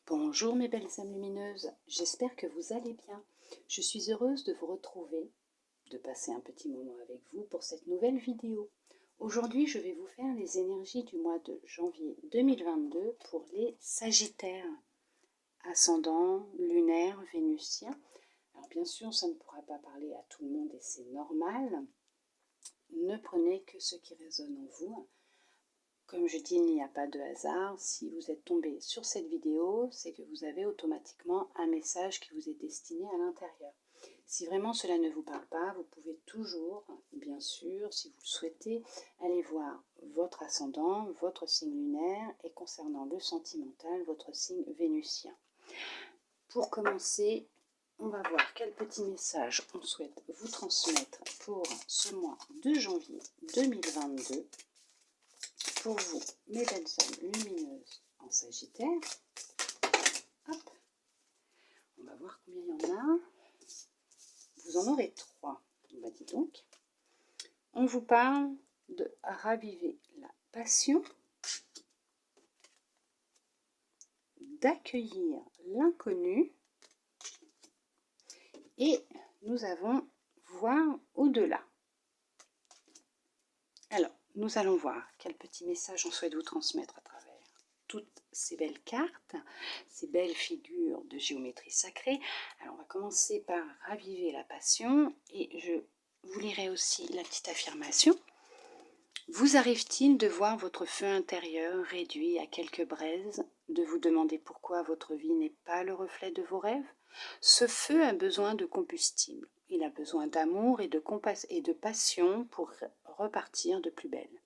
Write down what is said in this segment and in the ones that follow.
Bonjour mes belles âmes lumineuses, j'espère que vous allez bien. Je suis heureuse de vous retrouver, de passer un petit moment avec vous pour cette nouvelle vidéo. Aujourd'hui, je vais vous faire les énergies du mois de janvier 2022 pour les Sagittaires, ascendant, lunaire, vénusien. Alors bien sûr, ça ne pourra pas parler à tout le monde et c'est normal. Ne prenez que ce qui résonne en vous. Comme je dis, il n'y a pas de hasard. Si vous êtes tombé sur cette vidéo, c'est que vous avez automatiquement un message qui vous est destiné à l'intérieur. Si vraiment cela ne vous parle pas, vous pouvez toujours, bien sûr, si vous le souhaitez, aller voir votre ascendant, votre signe lunaire et concernant le sentimental, votre signe vénusien. Pour commencer, on va voir quel petit message on souhaite vous transmettre pour ce mois de janvier 2022. Pour vous, mes belles âmes lumineuses en Sagittaire. Hop. On va voir combien il y en a. Vous en aurez 3. Bah dis donc. On vous parle de raviver la passion, d'accueillir l'inconnu et nous avons voir au-delà. Alors, nous allons voir quel petit message on souhaite vous transmettre à travers toutes ces belles cartes, ces belles figures de géométrie sacrée. Alors, on va commencer par raviver la passion et je vous lirai aussi la petite affirmation. Vous arrive-t-il de voir votre feu intérieur réduit à quelques braises, de vous demander pourquoi votre vie n'est pas le reflet de vos rêves? Ce feu a besoin de combustible. Il a besoin d'amour et de passion pour repartir de plus belle.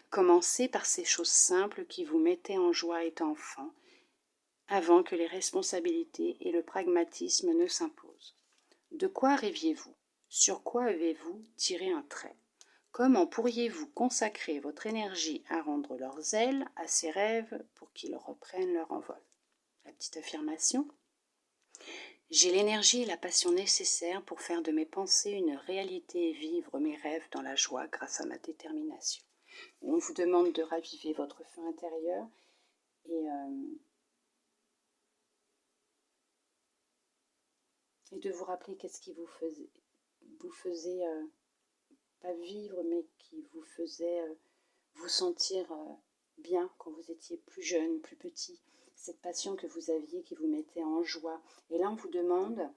Commencez par ces choses simples qui vous mettaient en joie étant enfant, avant que les responsabilités et le pragmatisme ne s'imposent. De quoi rêviez-vous? Sur quoi avez-vous tiré un trait? Comment pourriez-vous consacrer votre énergie à rendre leurs ailes à ces rêves pour qu'ils reprennent leur envol? La petite affirmation. J'ai l'énergie et la passion nécessaires pour faire de mes pensées une réalité et vivre mes rêves dans la joie grâce à ma détermination. On vous demande de raviver votre feu intérieur et de vous rappeler qu'est-ce qui vous faisait pas vivre, mais qui vous faisait vous sentir bien quand vous étiez plus jeune, plus petit. Cette passion que vous aviez qui vous mettait en joie. Et là, on vous demande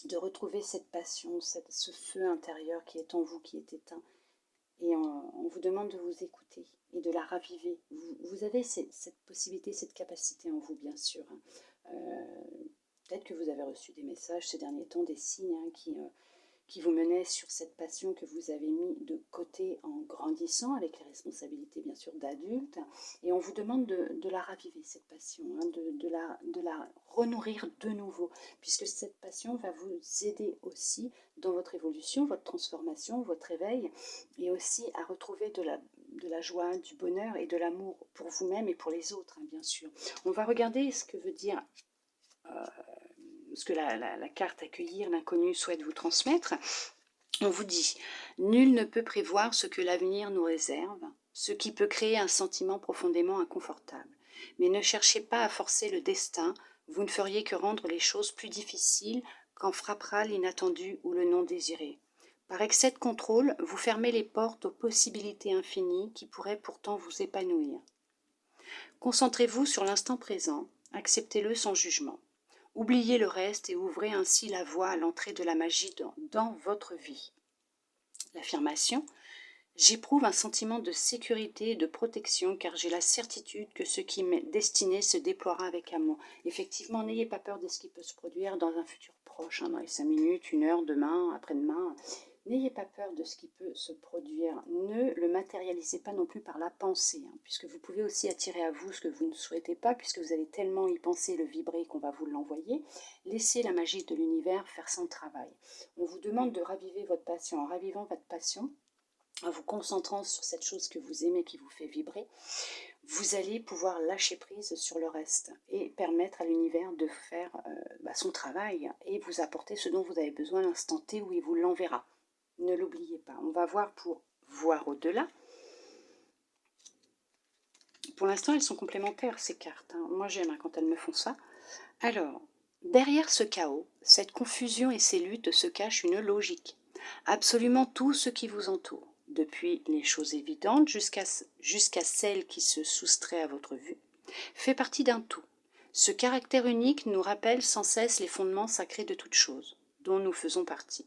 de retrouver cette passion, ce feu intérieur qui est en vous, qui est éteint. Et on vous demande de vous écouter et de la raviver. Vous avez cette possibilité, cette capacité en vous, bien sûr. Peut-être que vous avez reçu des messages ces derniers temps, des signes qui vous menaient sur cette passion que vous avez mis de côté en grandissant, avec les responsabilités bien sûr d'adulte. Et on vous demande de la raviver, cette passion, de la renourrir de nouveau, puisque cette passion va vous aider aussi dans votre évolution, votre transformation, votre éveil, et aussi à retrouver de la joie, du bonheur et de l'amour pour vous-même et pour les autres, bien sûr. On va regarder ce que veut dire ce que la carte accueillir l'inconnu souhaite vous transmettre. On vous dit, nul ne peut prévoir ce que l'avenir nous réserve, ce qui peut créer un sentiment profondément inconfortable. Mais ne cherchez pas à forcer le destin, vous ne feriez que rendre les choses plus difficiles quand frappera l'inattendu ou le non désiré. Par excès de contrôle, vous fermez les portes aux possibilités infinies qui pourraient pourtant vous épanouir. Concentrez-vous sur l'instant présent, acceptez-le sans jugement. Oubliez le reste et ouvrez ainsi la voie à l'entrée de la magie dans votre vie. L'affirmation. J'éprouve un sentiment de sécurité et de protection car j'ai la certitude que ce qui m'est destiné se déploiera avec amour. Effectivement, n'ayez pas peur de ce qui peut se produire dans un futur proche, dans les 5 minutes, 1 heure, demain, après-demain. N'ayez pas peur de ce qui peut se produire. Ne le matérialisez pas non plus par la pensée, puisque vous pouvez aussi attirer à vous ce que vous ne souhaitez pas, puisque vous allez tellement y penser, le vibrer, qu'on va vous l'envoyer. Laissez la magie de l'univers faire son travail. On vous demande de raviver votre passion. En ravivant votre passion, en vous concentrant sur cette chose que vous aimez, qui vous fait vibrer, vous allez pouvoir lâcher prise sur le reste et permettre à l'univers de faire son travail et vous apporter ce dont vous avez besoin à l'instant T où il vous l'enverra. Ne l'oubliez pas. On va voir pour voir au-delà. Pour l'instant, elles sont complémentaires, ces cartes, hein. Moi, j'aime quand elles me font ça. Alors, derrière ce chaos, cette confusion et ces luttes se cache une logique. Absolument tout ce qui vous entoure, depuis les choses évidentes jusqu'à celles qui se soustraient à votre vue, fait partie d'un tout. Ce caractère unique nous rappelle sans cesse les fondements sacrés de toute chose, dont nous faisons partie.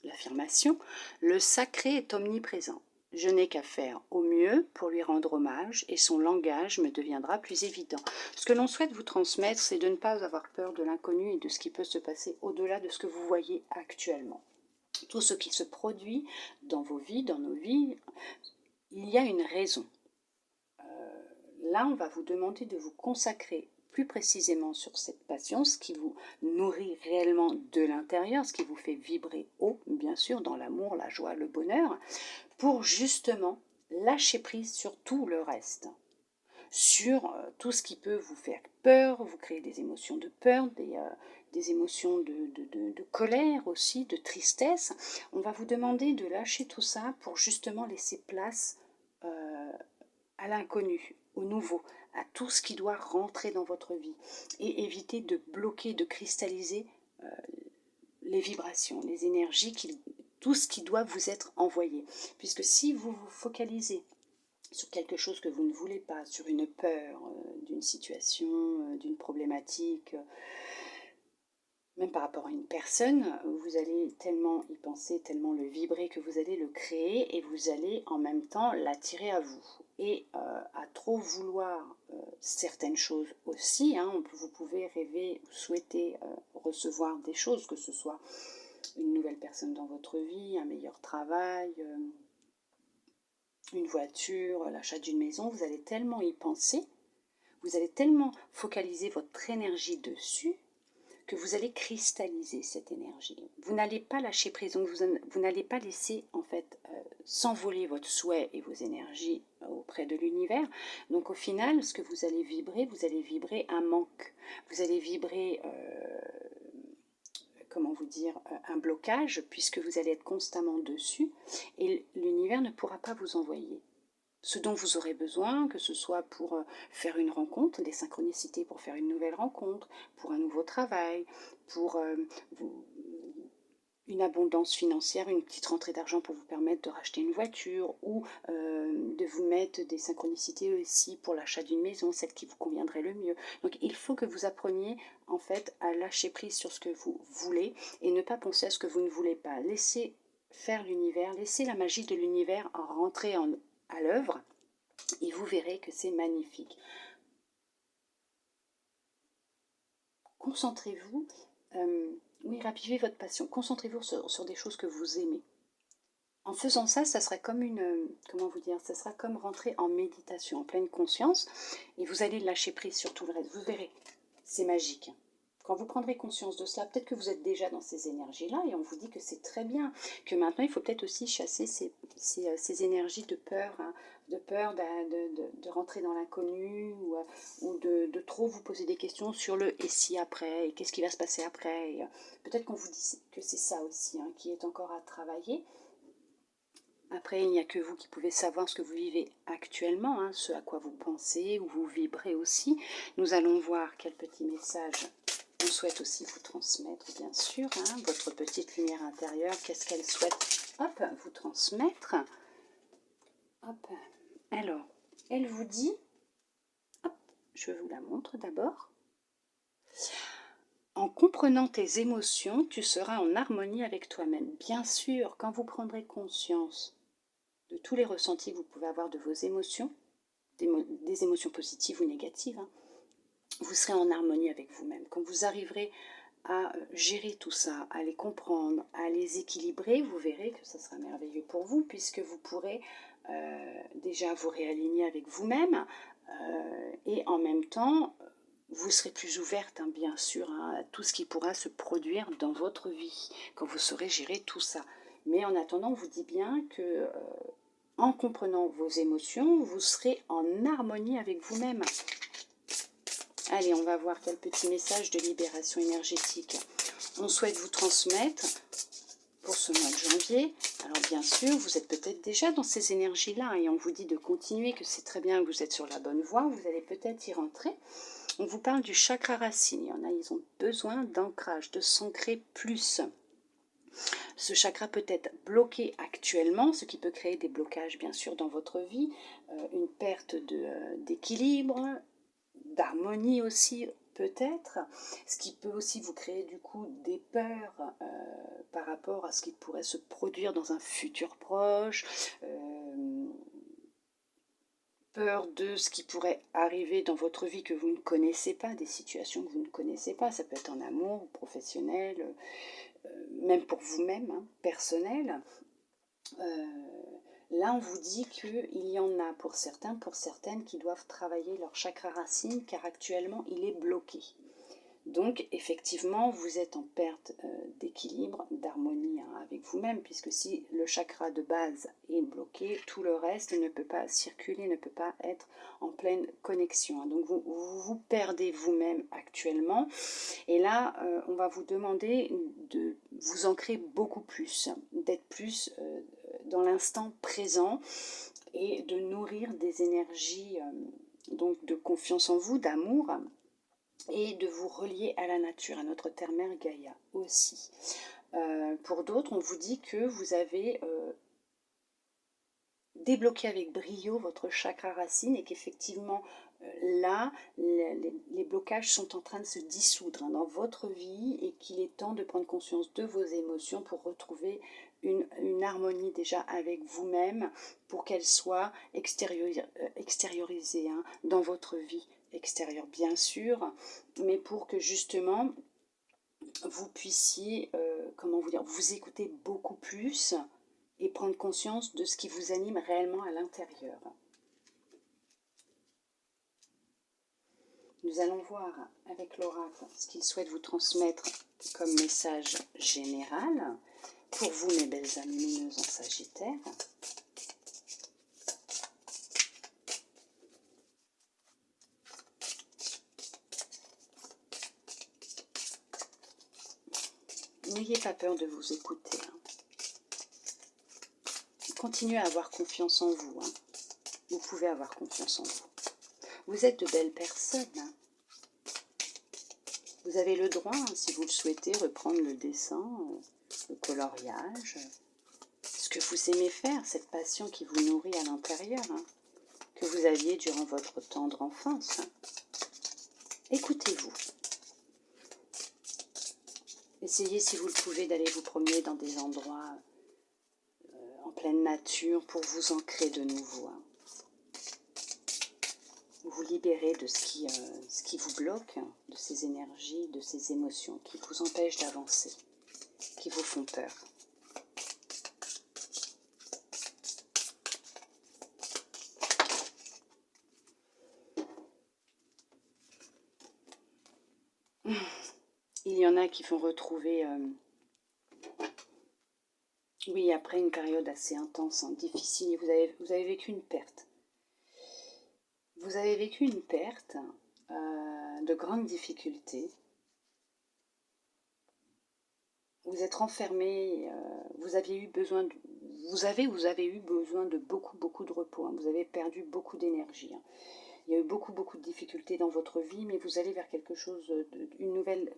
L'affirmation « Le sacré est omniprésent. Je n'ai qu'à faire au mieux pour lui rendre hommage et son langage me deviendra plus évident. » Ce que l'on souhaite vous transmettre, c'est de ne pas avoir peur de l'inconnu et de ce qui peut se passer au-delà de ce que vous voyez actuellement. Tout ce qui se produit dans vos vies, dans nos vies, il y a une raison. Là, on va vous demander de vous consacrer plus précisément sur cette passion, ce qui vous nourrit réellement de l'intérieur, ce qui vous fait vibrer haut, bien sûr, dans l'amour, la joie, le bonheur, pour justement lâcher prise sur tout le reste, sur tout ce qui peut vous faire peur, vous créer des émotions de peur, des émotions de colère aussi, de tristesse. On va vous demander de lâcher tout ça pour justement laisser place à l'inconnu, au nouveau, à tout ce qui doit rentrer dans votre vie et éviter de bloquer, de cristalliser les vibrations, les énergies, tout ce qui doit vous être envoyé. Puisque si vous vous focalisez sur quelque chose que vous ne voulez pas, sur une peur d'une situation, d'une problématique, même par rapport à une personne, vous allez tellement y penser, tellement le vibrer que vous allez le créer et vous allez en même temps l'attirer à vous. Et à trop vouloir certaines choses aussi, hein, vous pouvez rêver, souhaiter recevoir des choses, que ce soit une nouvelle personne dans votre vie, un meilleur travail, une voiture, l'achat d'une maison, vous allez tellement y penser, vous allez tellement focaliser votre énergie dessus, que vous allez cristalliser cette énergie. Vous n'allez pas lâcher prise, donc vous n'allez pas laisser en fait s'envoler votre souhait et vos énergies auprès de l'univers. Donc au final, ce que vous allez vibrer un manque. Vous allez vibrer, comment vous dire, un blocage, puisque vous allez être constamment dessus, et l'univers ne pourra pas vous envoyer ce dont vous aurez besoin, que ce soit pour faire une rencontre, des synchronicités pour faire une nouvelle rencontre, pour un nouveau travail, pour une abondance financière, une petite rentrée d'argent pour vous permettre de racheter une voiture, ou de vous mettre des synchronicités aussi pour l'achat d'une maison, celle qui vous conviendrait le mieux. Donc il faut que vous appreniez en fait à lâcher prise sur ce que vous voulez et ne pas penser à ce que vous ne voulez pas. Laissez faire l'univers, laissez la magie de l'univers rentrer à l'œuvre, et vous verrez que c'est magnifique. Concentrez-vous, oui, ravivez votre passion, concentrez-vous sur des choses que vous aimez. En faisant ça, ça sera comme comment vous dire, ça sera comme rentrer en méditation, en pleine conscience, et vous allez lâcher prise sur tout le reste. Vous verrez, c'est magique. Quand vous prendrez conscience de cela, peut-être que vous êtes déjà dans ces énergies-là, et on vous dit que c'est très bien, que maintenant il faut peut-être aussi chasser ces énergies de peur, hein, de rentrer dans l'inconnu, ou de trop vous poser des questions sur le et si après, et qu'est-ce qui va se passer après. Peut-être qu'on vous dit que c'est ça aussi, hein, qui est encore à travailler. Après, il n'y a que vous qui pouvez savoir ce que vous vivez actuellement, hein, ce à quoi vous pensez, ou vous vibrez aussi. Nous allons voir quel petit message on souhaite aussi vous transmettre, bien sûr, hein, votre petite lumière intérieure, qu'est-ce qu'elle souhaite vous transmettre. Alors, elle vous dit, je vous la montre d'abord. En comprenant tes émotions, tu seras en harmonie avec toi-même. Bien sûr, quand vous prendrez conscience de tous les ressentis que vous pouvez avoir de vos émotions, des émotions positives ou négatives, hein, vous serez en harmonie avec vous-même. Quand vous arriverez à gérer tout ça, à les comprendre, à les équilibrer, vous verrez que ça sera merveilleux pour vous, puisque vous pourrez déjà vous réaligner avec vous-même, et en même temps, vous serez plus ouverte, hein, bien sûr, hein, à tout ce qui pourra se produire dans votre vie, quand vous saurez gérer tout ça. Mais en attendant, on vous dit bien que en comprenant vos émotions, vous serez en harmonie avec vous-même. Allez, on va voir quel petit message de libération énergétique on souhaite vous transmettre pour ce mois de janvier. Alors bien sûr, vous êtes peut-être déjà dans ces énergies-là et on vous dit de continuer, que c'est très bien, que vous êtes sur la bonne voie, vous allez peut-être y rentrer. On vous parle du chakra racine. Il y en a, ils ont besoin d'ancrage, de s'ancrer plus. Ce chakra peut être bloqué actuellement, ce qui peut créer des blocages bien sûr dans votre vie, une perte d'équilibre, d'harmonie aussi peut-être, ce qui peut aussi vous créer du coup des peurs par rapport à ce qui pourrait se produire dans un futur proche, peur de ce qui pourrait arriver dans votre vie que vous ne connaissez pas, des situations que vous ne connaissez pas, ça peut être en amour, professionnel, même pour vous-même, hein, personnel. Là, on vous dit qu'il y en a pour certains, pour certaines qui doivent travailler leur chakra racine car actuellement il est bloqué. Donc, effectivement, vous êtes en perte d'équilibre, d'harmonie hein, avec vous-même, puisque si le chakra de base est bloqué, tout le reste ne peut pas circuler, ne peut pas être en pleine connexion. Hein. Donc, vous perdez vous-même actuellement. Et là, on va vous demander de vous ancrer beaucoup plus, d'être plus dans l'instant présent et de nourrir des énergies donc de confiance en vous, d'amour, et de vous relier à la nature, à notre terre-mère Gaïa aussi. Pour d'autres, on vous dit que vous avez débloqué avec brio votre chakra racine et qu'effectivement, là, les blocages sont en train de se dissoudre hein, dans votre vie et qu'il est temps de prendre conscience de vos émotions pour retrouver une harmonie déjà avec vous-même pour qu'elle soit extériorisée hein, dans votre vie extérieure bien sûr, mais pour que justement vous puissiez, comment vous dire, vous écouter beaucoup plus et prendre conscience de ce qui vous anime réellement à l'intérieur. Nous allons voir avec l'oracle ce qu'il souhaite vous transmettre comme message général pour vous, mes belles âmes lumineuses en Sagittaire. N'ayez pas peur de vous écouter. Hein. Continuez à avoir confiance en vous. Hein. Vous pouvez avoir confiance en vous. Vous êtes de belles personnes. Hein. Vous avez le droit, hein, si vous le souhaitez, reprendre le dessin, le coloriage, ce que vous aimez faire, cette passion qui vous nourrit à l'intérieur, hein, que vous aviez durant votre tendre enfance. Hein. Écoutez-vous. Essayez, si vous le pouvez, d'aller vous promener dans des endroits en pleine nature pour vous ancrer de nouveau. Hein. Vous libérer de ce qui vous bloque, de ces énergies, de ces émotions qui vous empêchent d'avancer, qui vous font peur. Il y en a qui vont retrouver, oui, après une période assez intense, hein, difficile, vous avez vécu une perte. Vous avez vécu une perte de grandes difficultés. Vous êtes renfermé, vous avez eu besoin de beaucoup de repos. Hein. Vous avez perdu beaucoup d'énergie. Hein. Il y a eu beaucoup de difficultés dans votre vie, mais vous allez vers quelque chose, une nouvelle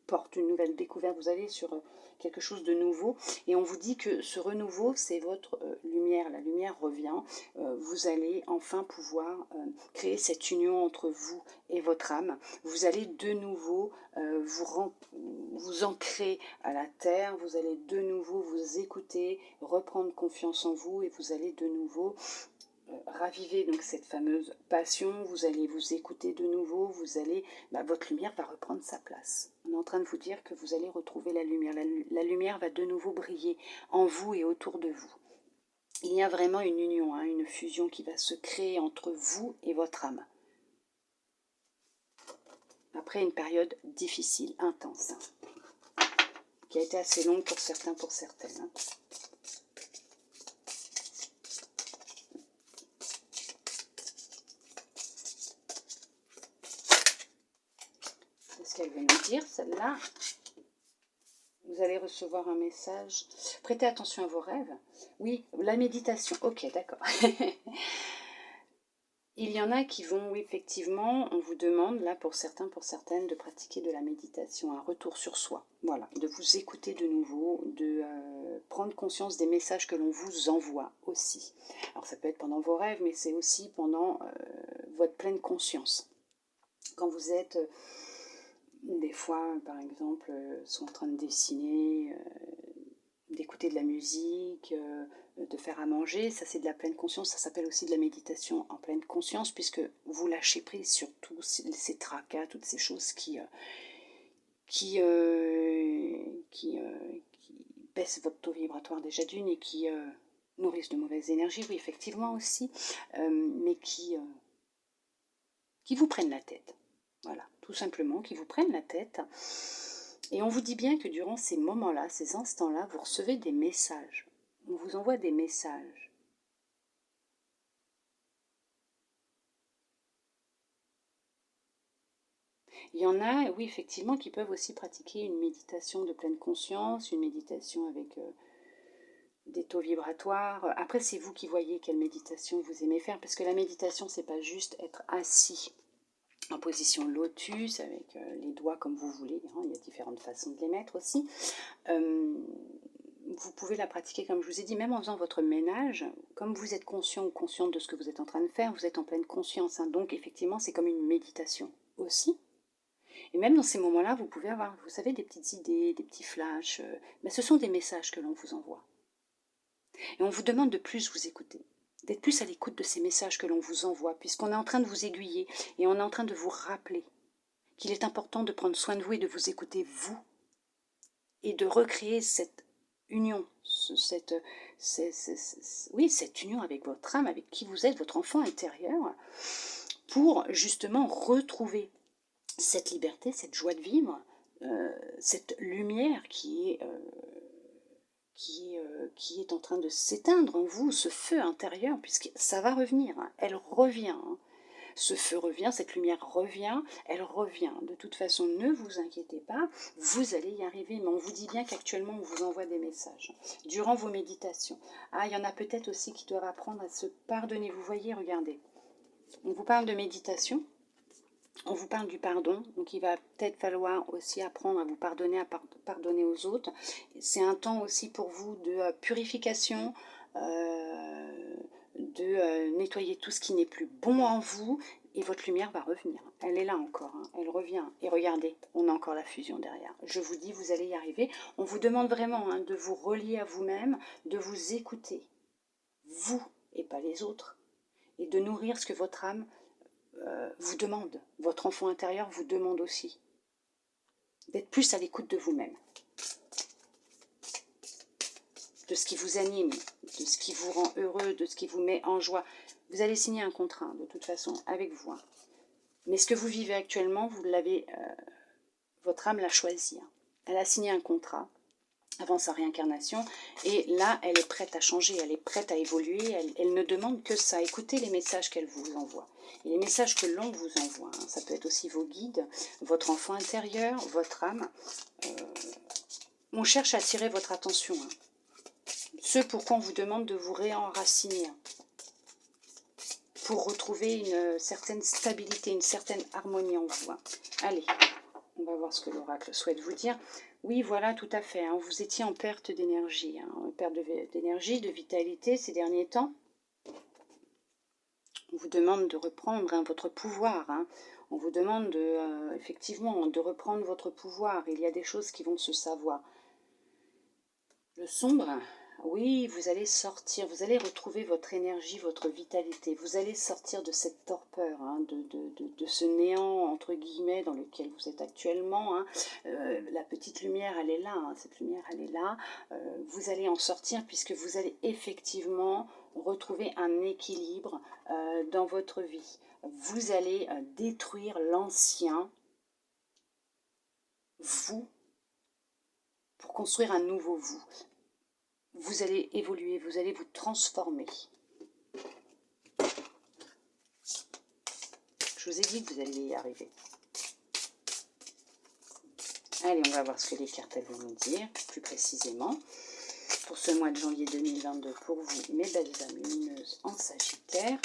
porte, une nouvelle découverte. Vous allez sur quelque chose de nouveau. Et on vous dit que ce renouveau, c'est votre lumière. La lumière revient. Vous allez enfin pouvoir créer cette union entre vous et votre âme. Vous allez de nouveau vous ancrer à la terre. Vous allez de nouveau vous écouter, reprendre confiance en vous et vous allez de nouveau raviver donc cette fameuse passion, vous allez vous écouter de nouveau, votre lumière va reprendre sa place. On est en train de vous dire que vous allez retrouver la lumière. La lumière va de nouveau briller en vous et autour de vous. Il y a vraiment une union, hein, une fusion qui va se créer entre vous et votre âme. Après une période difficile, intense, hein, qui a été assez longue pour certains, pour certaines. Hein. Qu'elle veut nous dire, celle-là. Vous allez recevoir un message. Prêtez attention à vos rêves. Oui, la méditation. Ok, d'accord. Il y en a qui vont, oui, effectivement, on vous demande, là, pour certains, pour certaines, de pratiquer de la méditation, un retour sur soi. Voilà, de vous écouter de nouveau, de prendre conscience des messages que l'on vous envoie aussi. Alors, ça peut être pendant vos rêves, mais c'est aussi pendant votre pleine conscience. Quand vous êtes, des fois, par exemple, soit en train de dessiner, d'écouter de la musique, de faire à manger, ça c'est de la pleine conscience, ça s'appelle aussi de la méditation en pleine conscience, puisque vous lâchez prise sur tous ces tracas, toutes ces choses qui baissent votre taux vibratoire déjà d'une et qui nourrissent de mauvaises énergies, oui effectivement aussi, mais qui vous prennent la tête. Voilà, tout simplement, qui vous prennent la tête. Et on vous dit bien que durant ces moments-là, ces instants-là, vous recevez des messages. On vous envoie des messages. Il y en a, oui, effectivement, qui peuvent aussi pratiquer une méditation de pleine conscience, une méditation avec des taux vibratoires. Après, c'est vous qui voyez quelle méditation vous aimez faire, parce que la méditation, c'est pas juste être assis en position lotus, avec les doigts comme vous voulez, hein, il y a différentes façons de les mettre aussi. Vous pouvez la pratiquer, comme je vous ai dit, même en faisant votre ménage. Comme vous êtes conscient ou consciente de ce que vous êtes en train de faire, vous êtes en pleine conscience. Hein, donc, effectivement, c'est comme une méditation aussi. Et même dans ces moments-là, vous pouvez avoir, vous savez, des petites idées, des petits flashs. Mais ce sont des messages que l'on vous envoie. Et on vous demande de plus vous écouter, d'être plus à l'écoute de ces messages que l'on vous envoie, puisqu'on est en train de vous aiguiller et on est en train de vous rappeler qu'il est important de prendre soin de vous et de vous écouter vous, et de recréer cette union, cette union avec votre âme, avec qui vous êtes, votre enfant intérieur, pour justement retrouver cette liberté, cette joie de vivre, cette lumière qui est en train de s'éteindre en vous, ce feu intérieur, puisque ça va revenir, hein, elle revient. Hein. Ce feu revient, cette lumière revient, elle revient. De toute façon, ne vous inquiétez pas, vous allez y arriver. Mais on vous dit bien qu'actuellement, on vous envoie des messages durant vos méditations. Ah, il y en a peut-être aussi qui doivent apprendre à se pardonner. Vous voyez, regardez, on vous parle de méditation, on vous parle du pardon, donc il va peut-être falloir aussi apprendre à vous pardonner, à pardonner aux autres. C'est un temps aussi pour vous de purification, de nettoyer tout ce qui n'est plus bon en vous, et votre lumière va revenir. Elle est là encore, hein, elle revient. Et regardez, on a encore la fusion derrière. Je vous dis, vous allez y arriver. On vous demande vraiment de vous relier à vous-même, de vous écouter, vous et pas les autres, et de nourrir ce que votre âme vous demande, votre enfant intérieur vous demande aussi, d'être plus à l'écoute de vous-même, de ce qui vous anime, de ce qui vous rend heureux, de ce qui vous met en joie. Vous allez signer un contrat, de toute façon, avec vous. Hein. Mais ce que vous vivez actuellement, vous l'avez, votre âme l'a choisi. Hein. Elle a signé un contrat avant sa réincarnation, et là, elle est prête à changer, elle est prête à évoluer, elle ne demande que ça. Écoutez les messages qu'elle vous envoie. Et les messages que l'on vous envoie, hein, ça peut être aussi vos guides, votre enfant intérieur, votre âme. On cherche à attirer votre attention. Hein. Ce pourquoi on vous demande de vous réenraciner. Hein, pour retrouver une certaine stabilité, une certaine harmonie en vous. Hein. Allez, on va voir ce que l'oracle souhaite vous dire. Oui, voilà, tout à fait. Hein, vous étiez en perte d'énergie, en perte d'énergie, de vitalité ces derniers temps. On vous demande de reprendre votre pouvoir. Hein. On vous demande effectivement de reprendre votre pouvoir. Il y a des choses qui vont se savoir. Le sombre, oui, vous allez sortir, vous allez retrouver votre énergie, votre vitalité. Vous allez sortir de cette torpeur, hein, de ce néant, entre guillemets, dans lequel vous êtes actuellement. Hein. La petite lumière, elle est là, hein, cette lumière, elle est là. Vous allez en sortir puisque vous allez effectivement retrouver un équilibre dans votre vie. Vous allez détruire l'ancien, vous, pour construire un nouveau vous. Vous allez évoluer, vous allez vous transformer. Je vous ai dit que vous alliez y arriver. Allez, on va voir ce que les cartes elles vont nous dire plus précisément. Pour ce mois de janvier 2022, pour vous, mes belles âmes lumineuses en Sagittaire.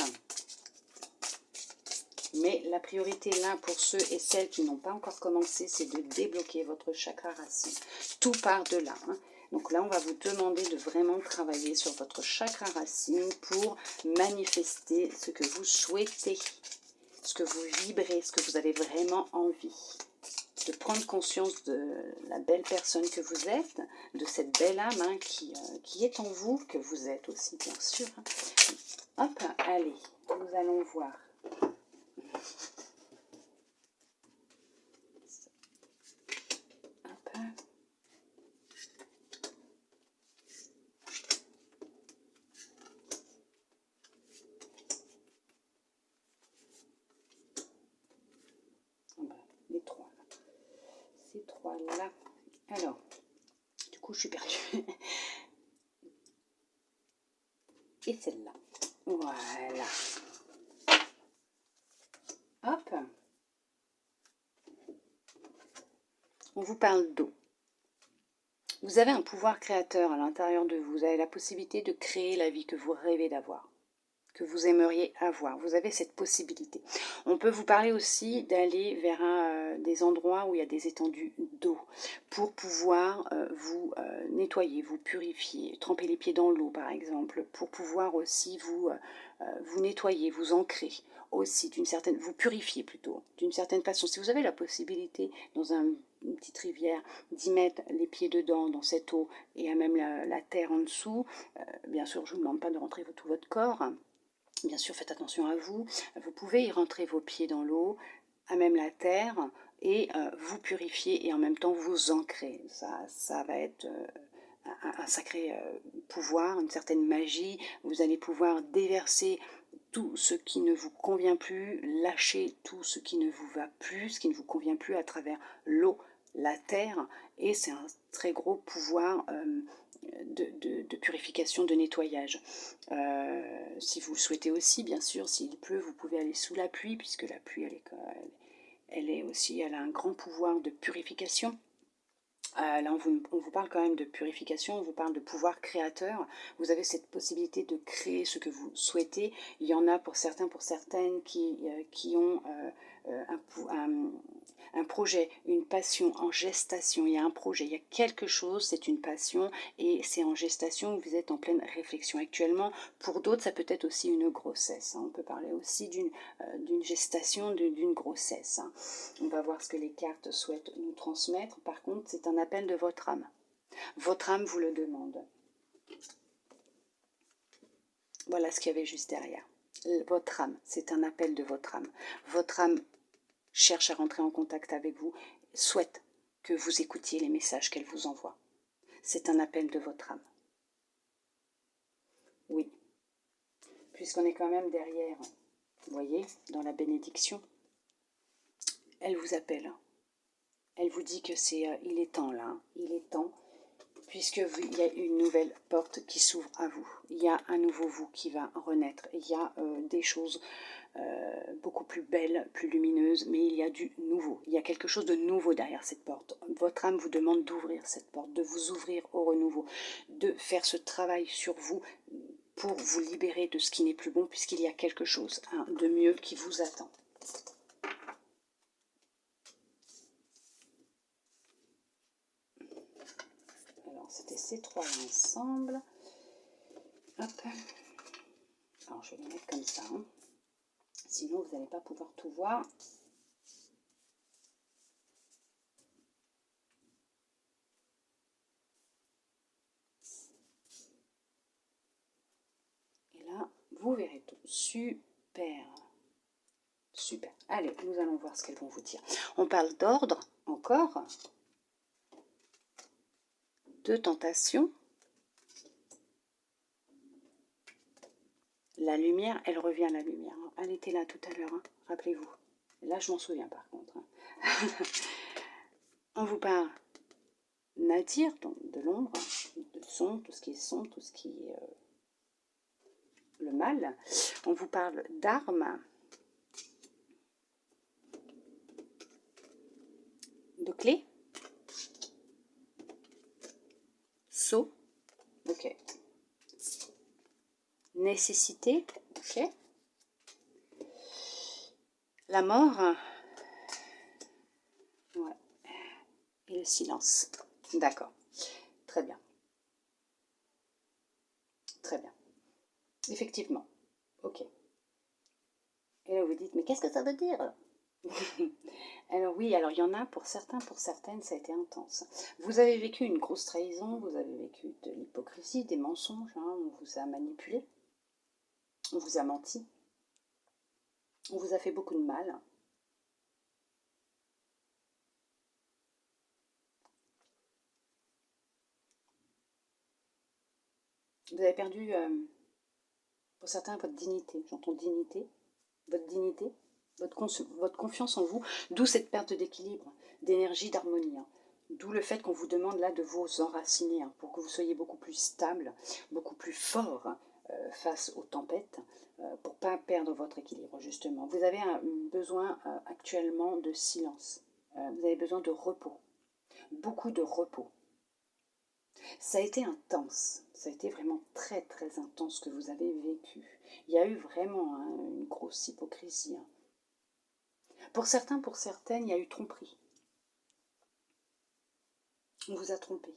Mais la priorité là, pour ceux et celles qui n'ont pas encore commencé, c'est de débloquer votre chakra racine. Tout part de là. Hein. Donc là, on va vous demander de vraiment travailler sur votre chakra racine pour manifester ce que vous souhaitez, ce que vous vibrez, ce que vous avez vraiment envie. De prendre conscience de la belle personne que vous êtes, de cette belle âme hein, qui est en vous, que vous êtes aussi bien sûr. Hop, allez, nous allons voir. Hop. Les trois là. Ces trois là. Alors, du coup je suis perdue. Et celle-là. Voilà. Hop. On vous parle d'eau. Vous avez un pouvoir créateur à l'intérieur de vous. Vous avez la possibilité de créer la vie que vous rêvez d'avoir, que vous aimeriez avoir. Vous avez cette possibilité. On peut vous parler aussi d'aller vers des endroits où il y a des étendues d'eau pour pouvoir vous nettoyer, vous purifier, tremper les pieds dans l'eau par exemple, pour pouvoir aussi vous nettoyer, vous ancrer aussi d'une certaine, vous purifier plutôt d'une certaine façon. Si vous avez la possibilité dans une petite rivière d'y mettre les pieds dedans dans cette eau et à même la terre en dessous, bien sûr je ne vous demande pas de rentrer tout votre corps. Bien sûr, faites attention à vous. Vous pouvez y rentrer vos pieds dans l'eau, à même la terre, et vous purifier et en même temps vous ancrer. Ça va être un sacré pouvoir, une certaine magie. Vous allez pouvoir déverser tout ce qui ne vous convient plus, lâcher tout ce qui ne vous va plus, ce qui ne vous convient plus à travers l'eau, la terre. Et c'est un très gros pouvoir de purification, de nettoyage. Si vous le souhaitez aussi, bien sûr, s'il pleut, vous pouvez aller sous la pluie, puisque la pluie, elle a un grand pouvoir de purification. Là, on vous parle quand même de purification, on vous parle de pouvoir créateur. Vous avez cette possibilité de créer ce que vous souhaitez. Il y en a pour certains, pour certaines qui ont un projet, une passion en gestation. Il y a un projet, il y a quelque chose, c'est une passion et c'est en gestation, vous êtes en pleine réflexion actuellement. Pour d'autres, ça peut être aussi une grossesse. On peut parler aussi d'une gestation, d'une grossesse. On va voir ce que les cartes souhaitent nous transmettre. Par contre, c'est un appel de votre âme. Votre âme vous le demande. Voilà ce qu'il y avait juste derrière. Votre âme, c'est un appel de votre âme. Votre âme cherche à rentrer en contact avec vous, souhaite que vous écoutiez les messages qu'elle vous envoie. C'est un appel de votre âme. Oui, puisqu'on est quand même derrière, vous voyez, dans la bénédiction, elle vous appelle. Elle vous dit que il est temps là, il est temps, puisqu'il y a une nouvelle porte qui s'ouvre à vous. Il y a un nouveau vous qui va renaître. Il y a des choses beaucoup plus belles, plus lumineuses, mais il y a du nouveau. Il y a quelque chose de nouveau derrière cette porte. Votre âme vous demande d'ouvrir cette porte, de vous ouvrir au renouveau, de faire ce travail sur vous pour vous libérer de ce qui n'est plus bon, puisqu'il y a quelque chose de mieux qui vous attend. Alors, c'était ces trois ensemble. Hop. Alors, je vais les mettre comme ça. Hein. Sinon, vous n'allez pas pouvoir tout voir. Et là, vous verrez tout. Super. Super. Allez, nous allons voir ce qu'elles vont vous dire. On parle d'ordre, encore. De tentation. La lumière, elle revient la lumière. Elle était là tout à l'heure, hein, rappelez-vous. Là, je m'en souviens par contre. Hein. On vous parle nadir, donc de l'ombre, de son, tout ce qui est son, tout ce qui est le mal. On vous parle d'armes, de clés, nécessité, ok. La mort, ouais. Et le silence. D'accord. Très bien. Très bien. Effectivement. Ok. Et là, vous dites, mais qu'est-ce que ça veut dire? Alors oui, alors il y en a pour certains, pour certaines, ça a été intense. Vous avez vécu une grosse trahison, vous avez vécu de l'hypocrisie, des mensonges, hein, on vous a manipulé, on vous a menti, on vous a fait beaucoup de mal. Vous avez perdu, pour certains, votre dignité. J'entends dignité, votre confiance en vous, d'où cette perte d'équilibre, d'énergie, d'harmonie. Hein. D'où le fait qu'on vous demande là de vous enraciner, hein, pour que vous soyez beaucoup plus stable, beaucoup plus fort face aux tempêtes, pour ne pas perdre votre équilibre, justement. Vous avez un besoin actuellement de silence. Vous avez besoin de repos, beaucoup de repos. Ça a été intense, ça a été vraiment très très intense ce que vous avez vécu. Il y a eu vraiment hein, une grosse hypocrisie. Hein. Pour certains, pour certaines, il y a eu tromperie. On vous a trompé.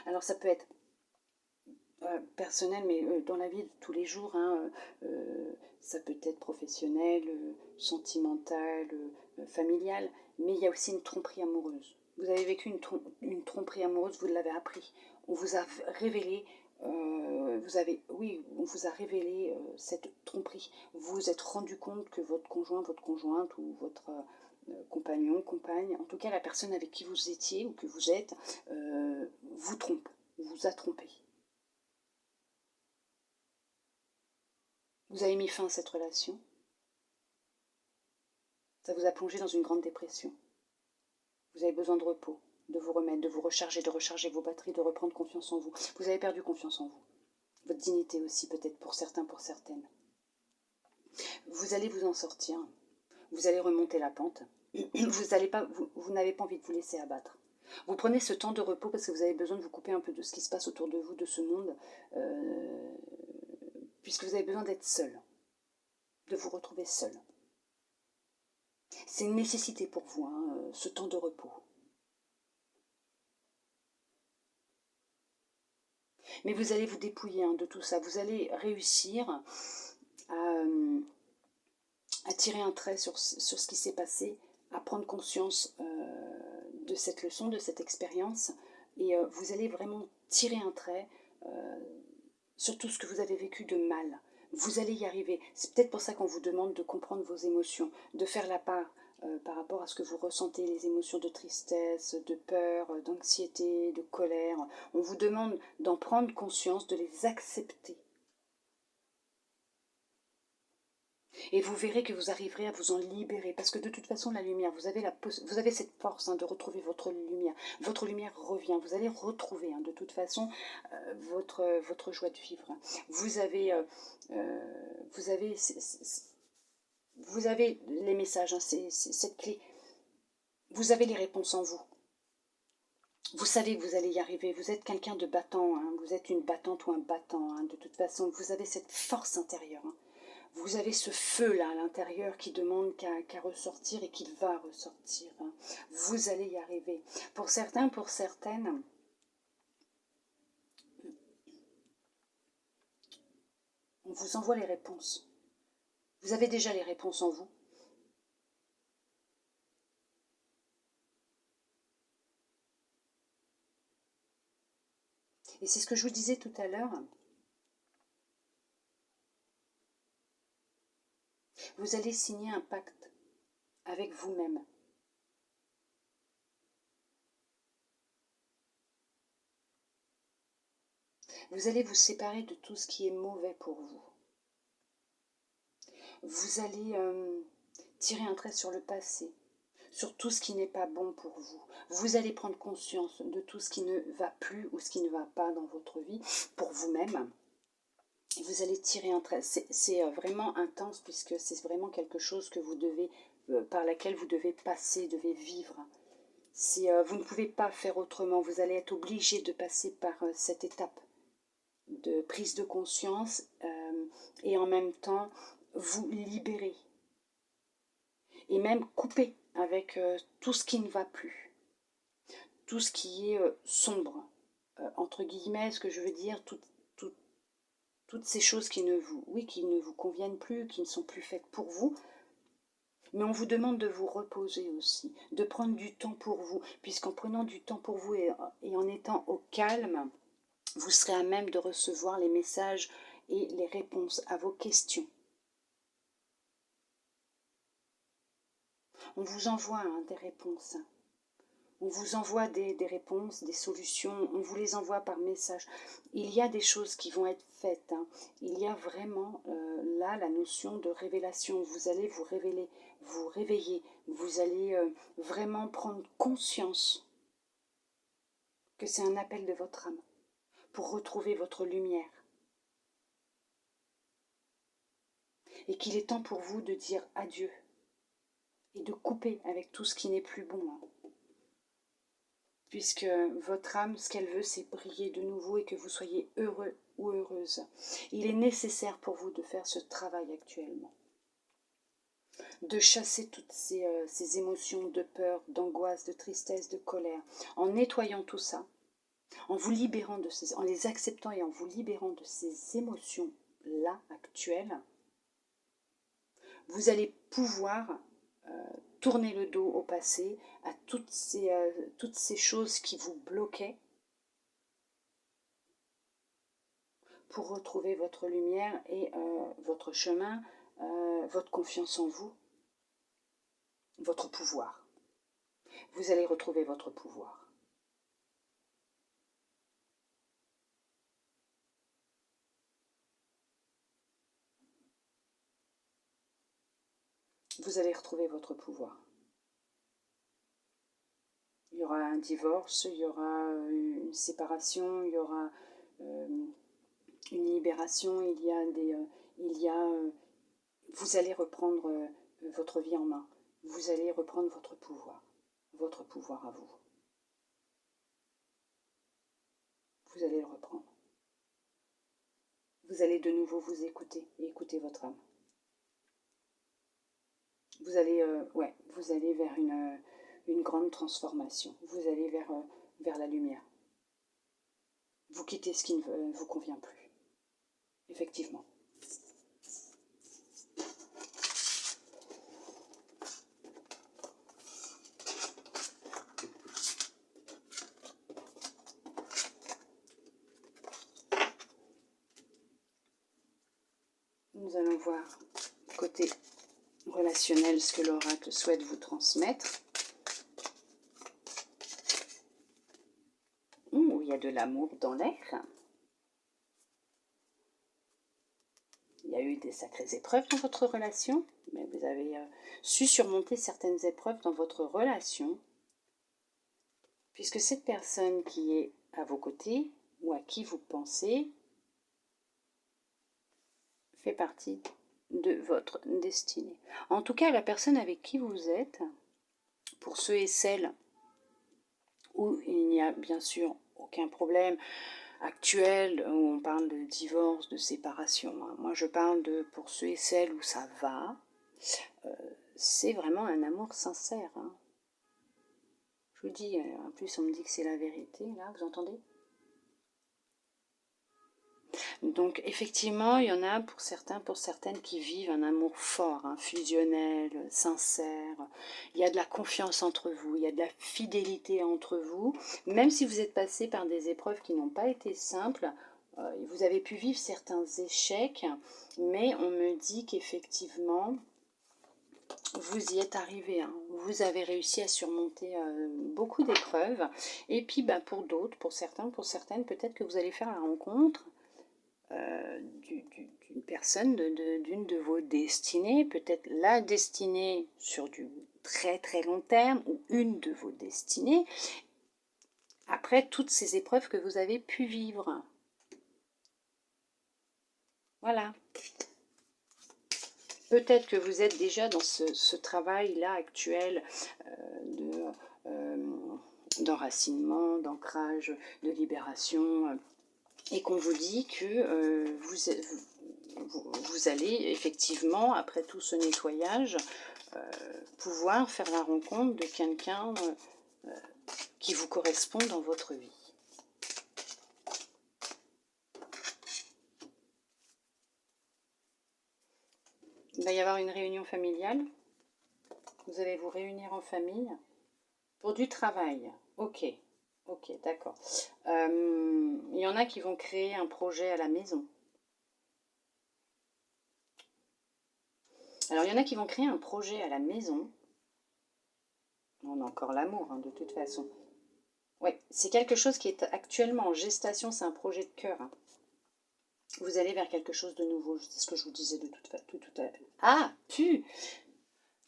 Alors ça peut être personnel, mais dans la vie de tous les jours, hein, ça peut être professionnel, sentimental, familial, mais il y a aussi une tromperie amoureuse. Vous avez vécu une tromperie amoureuse, vous l'avez appris. On vous a révélé, on vous a révélé cette tromperie. Vous vous êtes rendu compte que votre conjoint, votre conjointe ou votre compagnon, compagne, en tout cas la personne avec qui vous étiez ou que vous êtes, vous trompe, vous a trompé. Vous avez mis fin à cette relation. Ça vous a plongé dans une grande dépression. Vous avez besoin de repos, de vous remettre, de vous recharger, de recharger vos batteries, de reprendre confiance en vous. Vous avez perdu confiance en vous. Votre dignité aussi, peut-être pour certains, pour certaines. Vous allez vous en sortir. Vous allez remonter la pente. Vous n'avez pas envie de vous laisser abattre. Vous prenez ce temps de repos parce que vous avez besoin de vous couper un peu de ce qui se passe autour de vous, de ce monde, puisque vous avez besoin d'être seul, de vous retrouver seul. C'est une nécessité pour vous, hein, ce temps de repos. Mais vous allez vous dépouiller hein, de tout ça. Vous allez réussir à tirer un trait sur ce qui s'est passé, à prendre conscience de cette leçon, de cette expérience. Et vous allez vraiment tirer un trait sur tout ce que vous avez vécu de mal. Vous allez y arriver. C'est peut-être pour ça qu'on vous demande de comprendre vos émotions, de faire la part par rapport à ce que vous ressentez, les émotions de tristesse, de peur, d'anxiété, de colère. On vous demande d'en prendre conscience, de les accepter. Et vous verrez que vous arriverez à vous en libérer, parce que de toute façon, la lumière, vous avez cette force hein, de retrouver votre lumière. Votre lumière revient, vous allez retrouver hein, de toute façon votre joie de vivre. Vous avez, vous avez les messages, hein, cette clé. Vous avez les réponses en vous. Vous savez que vous allez y arriver, vous êtes quelqu'un de battant, hein, vous êtes une battante ou un battant, hein, de toute façon, vous avez cette force intérieure. Hein. Vous avez ce feu-là à l'intérieur qui demande qu'à ressortir et qui va ressortir. Hein. Vous allez y arriver. Pour certains, pour certaines, on vous envoie les réponses. Vous avez déjà les réponses en vous. Et c'est ce que je vous disais tout à l'heure. Vous allez signer un pacte avec vous-même. Vous allez vous séparer de tout ce qui est mauvais pour vous. Vous allez tirer un trait sur le passé, sur tout ce qui n'est pas bon pour vous. Vous allez prendre conscience de tout ce qui ne va plus ou ce qui ne va pas dans votre vie pour vous-même. Et vous allez tirer un trait. C'est vraiment intense puisque c'est vraiment quelque chose que vous devez, par laquelle vous devez passer, devez vivre. Vous ne pouvez pas faire autrement. Vous allez être obligé de passer par cette étape de prise de conscience et en même temps vous libérer et même couper avec tout ce qui ne va plus, tout ce qui est sombre, entre guillemets, ce que je veux dire, toutes ces choses qui ne vous conviennent plus, qui ne sont plus faites pour vous. Mais on vous demande de vous reposer aussi, de prendre du temps pour vous, puisqu'en prenant du temps pour vous et en étant au calme, vous serez à même de recevoir les messages et les réponses à vos questions. On vous envoie des réponses. On vous envoie des réponses, des solutions, on vous les envoie par message. Il y a des choses qui vont être faites. Il y a vraiment là la notion de révélation. Vous allez vous révéler, vous réveiller. Vous allez vraiment prendre conscience que c'est un appel de votre âme pour retrouver votre lumière. Et qu'il est temps pour vous de dire adieu et de couper avec tout ce qui n'est plus bon. Puisque votre âme, ce qu'elle veut, c'est briller de nouveau et que vous soyez heureux ou heureuse. Il est nécessaire pour vous de faire ce travail actuellement. De chasser toutes ces émotions de peur, d'angoisse, de tristesse, de colère, en nettoyant tout ça, en vous libérant en les acceptant et en vous libérant de ces émotions-là actuelles, vous allez pouvoir tourner le dos au passé, à toutes ces choses qui vous bloquaient, pour retrouver votre lumière et votre chemin, votre confiance en vous, votre pouvoir. Vous allez retrouver votre pouvoir. Vous allez retrouver votre pouvoir. Il y aura un divorce, il y aura une séparation, il y aura une libération, vous allez reprendre votre vie en main. Vous allez reprendre votre pouvoir à vous. Vous allez le reprendre. Vous allez de nouveau vous écouter et écouter votre âme. Vous allez vers une grande transformation. Vous allez vers la lumière. Vous quittez ce qui ne vous convient plus. Effectivement. Nous allons voir côté relationnel ce que l'oracle souhaite vous transmettre. Il y a de l'amour dans l'air. Il y a eu des sacrées épreuves dans votre relation, mais vous avez su surmonter certaines épreuves dans votre relation, puisque cette personne qui est à vos côtés ou à qui vous pensez fait partie de votre destinée. En tout cas, la personne avec qui vous êtes, pour ceux et celles où il n'y a bien sûr aucun problème actuel, où on parle de divorce, de séparation. Moi, je parle de pour ceux et celles où ça va, c'est vraiment un amour sincère. Je vous dis, en plus on me dit que c'est la vérité, là, vous entendez ? Donc effectivement, il y en a pour certains, pour certaines qui vivent un amour fort, fusionnel, sincère. Il y a de la confiance entre vous, il y a de la fidélité entre vous. Même si vous êtes passé par des épreuves qui n'ont pas été simples, vous avez pu vivre certains échecs, mais on me dit qu'effectivement, vous y êtes arrivé, vous avez réussi à surmonter beaucoup d'épreuves. Et puis pour d'autres, pour certains, pour certaines, peut-être que vous allez faire la rencontre d'une personne, d'une de vos destinées, peut-être la destinée sur du très très long terme, ou une de vos destinées, après toutes ces épreuves que vous avez pu vivre. Voilà. Peut-être que vous êtes déjà dans ce travail-là actuel d'enracinement, d'ancrage, de libération, et qu'on vous dit que vous allez effectivement, après tout ce nettoyage, pouvoir faire la rencontre de quelqu'un qui vous correspond dans votre vie. Il va y avoir une réunion familiale. Vous allez vous réunir en famille pour du travail. Ok, ok, d'accord. Il y en a qui vont créer un projet à la maison. Alors, il y en a qui vont créer un projet à la maison. On a encore l'amour, hein, de toute façon. Oui, c'est quelque chose qui est actuellement en gestation, c'est un projet de cœur. Hein. Vous allez vers quelque chose de nouveau, c'est ce que je vous disais de tout à l'heure. Ah, pu!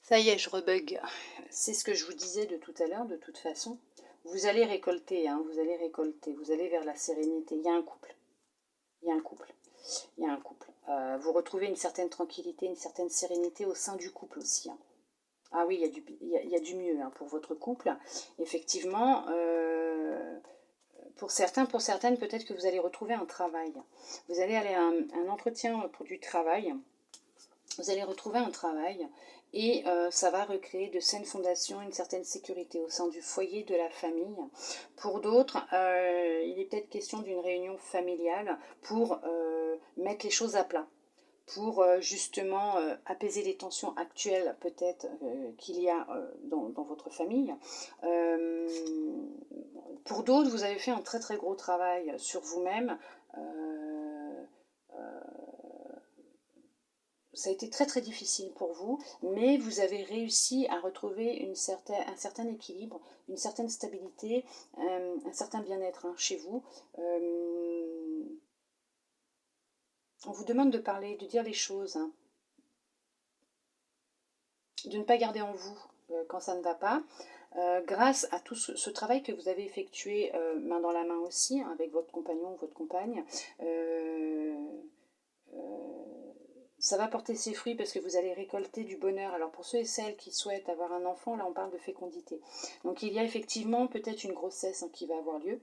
Ça y est, je rebug. C'est ce que je vous disais de tout à l'heure, de toute façon. Vous allez récolter, hein, vous allez récolter, vous allez vers la sérénité. Il y a un couple. Il y a un couple. Il y a un couple. Vous retrouvez une certaine tranquillité, une certaine sérénité au sein du couple aussi. Hein. Ah oui, il y a du mieux hein, pour votre couple. Effectivement, pour certains, pour certaines, peut-être que vous allez retrouver un travail. Vous allez aller à un entretien pour du travail. Vous allez retrouver un travail et ça va recréer de saines fondations, une certaine sécurité au sein du foyer, de la famille. Pour d'autres, il est peut-être question d'une réunion familiale pour mettre les choses à plat, pour justement apaiser les tensions actuelles peut-être qu'il y a dans votre famille. Pour d'autres, vous avez fait un très très gros travail sur vous-même. Ça a été très très difficile pour vous, mais vous avez réussi à retrouver un certain équilibre, une certaine stabilité, un certain bien-être hein, chez vous. On vous demande de parler, de dire les choses, hein, de ne pas garder en vous quand ça ne va pas. Grâce à tout ce travail que vous avez effectué main dans la main aussi, hein, avec votre compagnon ou votre compagne, ça va porter ses fruits parce que vous allez récolter du bonheur. Alors pour ceux et celles qui souhaitent avoir un enfant, là on parle de fécondité. Donc il y a effectivement peut-être une grossesse hein, qui va avoir lieu.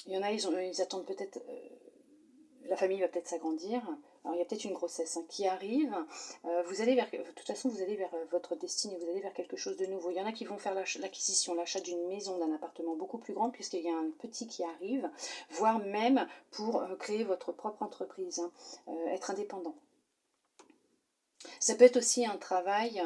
Il y en a, ils attendent peut-être, la famille va peut-être s'agrandir. Alors il y a peut-être une grossesse hein, qui arrive. Vous allez vers, de toute façon, vous allez vers votre destinée, vous allez vers quelque chose de nouveau. Il y en a qui vont faire l'acquisition, l'achat d'une maison, d'un appartement beaucoup plus grand, puisqu'il y a un petit qui arrive, voire même pour créer votre propre entreprise, hein, être indépendant. Ça peut être aussi un travail.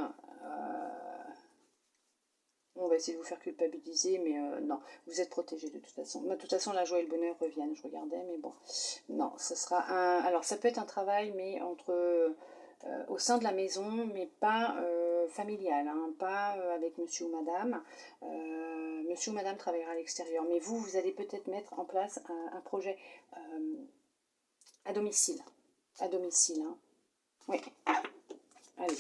On va essayer de vous faire culpabiliser, mais non, vous êtes protégé de toute façon. De toute façon, la joie et le bonheur reviennent, je regardais, mais bon, non, ce sera un... Alors, ça peut être un travail, mais au sein de la maison, mais pas familial, hein, pas avec monsieur ou madame. Monsieur ou madame travaillera à l'extérieur, mais vous allez peut-être mettre en place un projet à domicile. À domicile, hein. Oui, allez.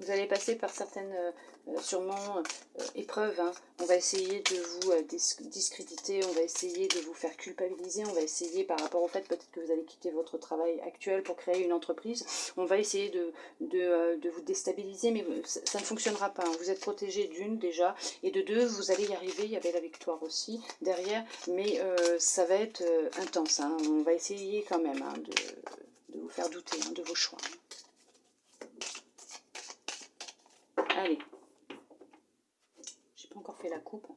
Vous allez passer par certaines, sûrement, épreuves. Hein. On va essayer de vous discréditer, on va essayer de vous faire culpabiliser, on va essayer par rapport au fait peut-être que vous allez quitter votre travail actuel pour créer une entreprise. On va essayer de vous déstabiliser, mais ça ne fonctionnera pas. Hein. Vous êtes protégé d'une déjà, et de deux, vous allez y arriver. Il y avait la victoire aussi derrière, mais ça va être intense. Hein. On va essayer quand même hein, de vous faire douter hein, de vos choix. Hein. Allez, j'ai pas encore fait la coupe,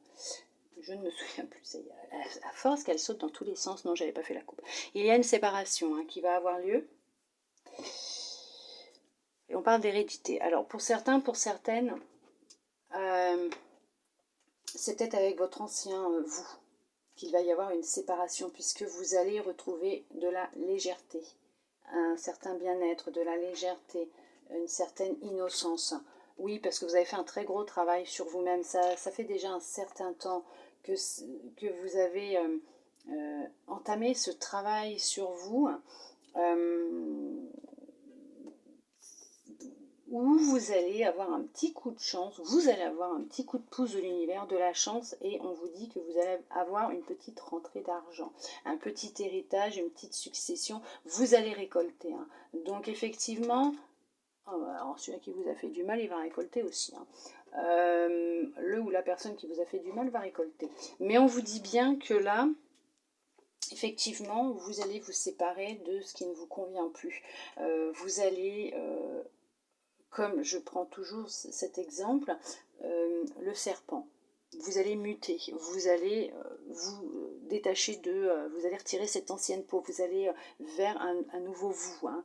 je ne me souviens plus, ça y est, à force qu'elle saute dans tous les sens, non j'avais pas fait la coupe. Il y a une séparation hein, qui va avoir lieu, et on parle d'hérédité. Alors pour certains, pour certaines, c'est peut-être avec votre ancien vous qu'il va y avoir une séparation, puisque vous allez retrouver de la légèreté, un certain bien-être, de la légèreté, une certaine innocence. Oui, parce que vous avez fait un très gros travail sur vous-même. Ça fait déjà un certain temps que vous avez entamé ce travail sur vous. Où vous allez avoir un petit coup de chance, vous allez avoir un petit coup de pouce de l'univers, de la chance, et on vous dit que vous allez avoir une petite rentrée d'argent, un petit héritage, une petite succession, vous allez récolter. Hein. Donc effectivement, Alors celui qui vous a fait du mal, il va récolter aussi. Hein. Le ou la personne qui vous a fait du mal va récolter. Mais on vous dit bien que là, effectivement, vous allez vous séparer de ce qui ne vous convient plus. Vous allez, comme je prends toujours cet exemple, le serpent. Vous allez muter, vous allez vous détacher de, vous allez retirer cette ancienne peau, vous allez vers un nouveau vous. Hein.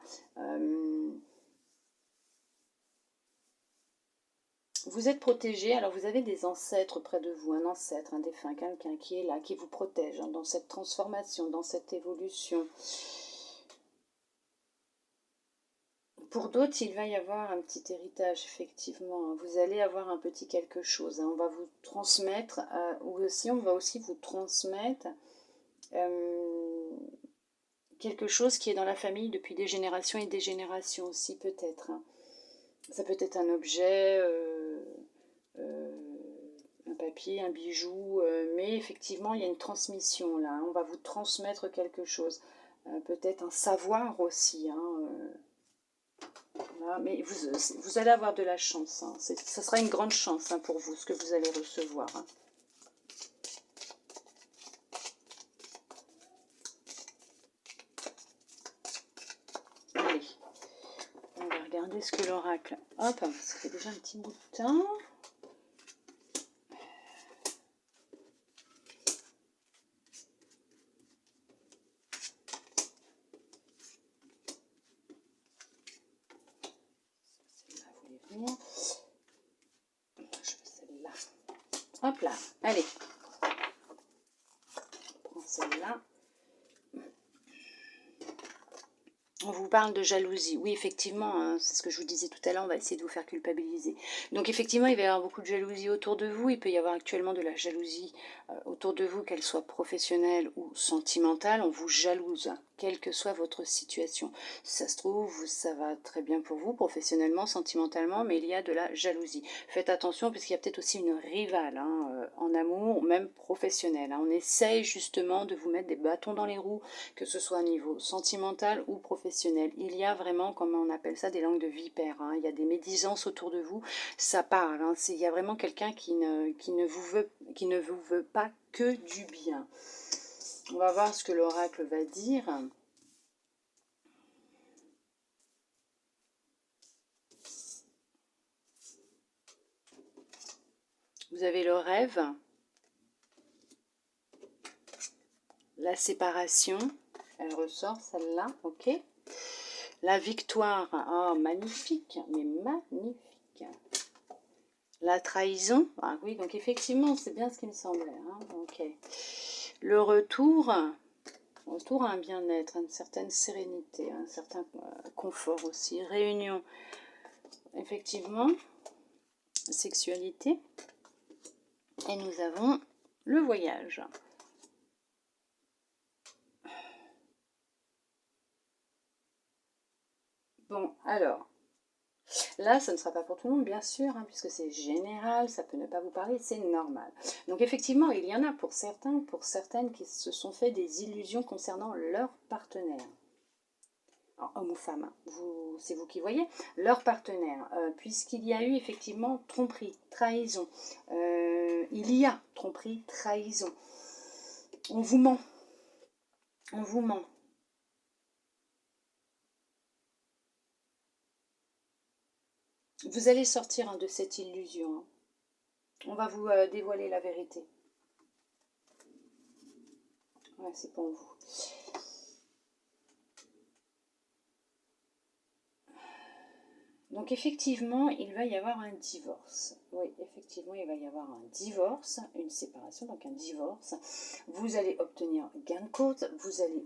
Vous êtes protégé, alors vous avez des ancêtres près de vous, un ancêtre, un défunt, quelqu'un qui est là, qui vous protège hein, dans cette transformation, dans cette évolution. Pour d'autres, il va y avoir un petit héritage, effectivement. Vous allez avoir un petit quelque chose. On va vous transmettre, ou aussi on va aussi vous transmettre quelque chose qui est dans la famille depuis des générations et des générations aussi, peut-être. Ça peut être un objet, un papier, un bijou, mais effectivement, il y a une transmission là. On va vous transmettre quelque chose. Peut-être un savoir aussi, hein, voilà, mais vous allez avoir de la chance. Hein. Ça sera une grande chance hein, pour vous, ce que vous allez recevoir. Hein. Allez, on va regarder ce que l'oracle... Hop, ça fait déjà un petit bout de temps. Celle-là voulait venir. Je fais celle-là. Hop là, allez. On prend celle-là. On vous parle de jalousie. Oui, effectivement, hein, c'est ce que je vous disais tout à l'heure, on va essayer de vous faire culpabiliser. Donc effectivement, il va y avoir beaucoup de jalousie autour de vous. Il peut y avoir actuellement de la jalousie autour de vous, qu'elle soit professionnelle ou sentimentale. On vous jalouse, quelle que soit votre situation. Si ça se trouve, ça va très bien pour vous, professionnellement, sentimentalement, mais il y a de la jalousie. Faites attention, puisqu'il y a peut-être aussi une rivale hein, en amour, ou même professionnelle. Hein. On essaye justement de vous mettre des bâtons dans les roues, que ce soit au niveau sentimental ou professionnel. Il y a vraiment, comment on appelle ça, des langues de vipère. Hein. Il y a des médisances autour de vous, ça parle. Hein. Il y a vraiment quelqu'un qui ne vous veut pas que du bien. On va voir ce que l'oracle va dire. Vous avez le rêve, la séparation, elle ressort celle-là, ok. La victoire, oh magnifique, mais magnifique. La trahison, ah oui, donc effectivement, c'est bien ce qui me semblait, hein, ok. Le retour à un bien-être, une certaine sérénité, un certain confort aussi. Réunion, effectivement, sexualité. Et nous avons le voyage. Bon, alors, là, ça ne sera pas pour tout le monde, bien sûr, hein, puisque c'est général, ça peut ne pas vous parler, c'est normal. Donc effectivement, il y en a pour certains, pour certaines qui se sont fait des illusions concernant leur partenaire. Alors, homme ou femme, hein, c'est vous qui voyez, leur partenaire, puisqu'il y a eu effectivement tromperie, trahison. Il y a tromperie, trahison. On vous ment. On vous ment. Vous allez sortir hein, de cette illusion. Hein. On va vous dévoiler la vérité. Ouais, c'est pour vous. Donc effectivement, il va y avoir un divorce. Oui, effectivement, il va y avoir un divorce, une séparation, donc un divorce. Vous allez obtenir gain de cause, vous allez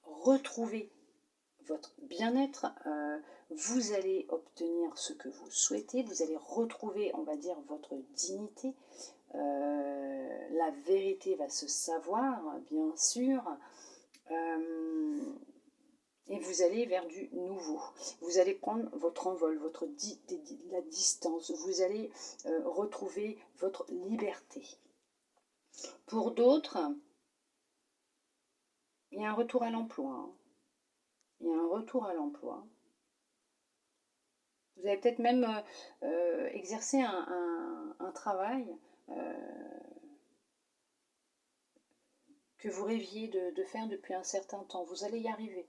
retrouver votre bien-être, vous allez obtenir ce que vous souhaitez, vous allez retrouver, on va dire, votre dignité. La vérité va se savoir, bien sûr. Et vous allez vers du nouveau. Vous allez prendre votre envol, la distance. Vous allez retrouver votre liberté. Pour d'autres, il y a un retour à l'emploi. Hein. Il y a un retour à l'emploi. Vous allez peut-être même exercer un travail que vous rêviez de faire depuis un certain temps. Vous allez y arriver.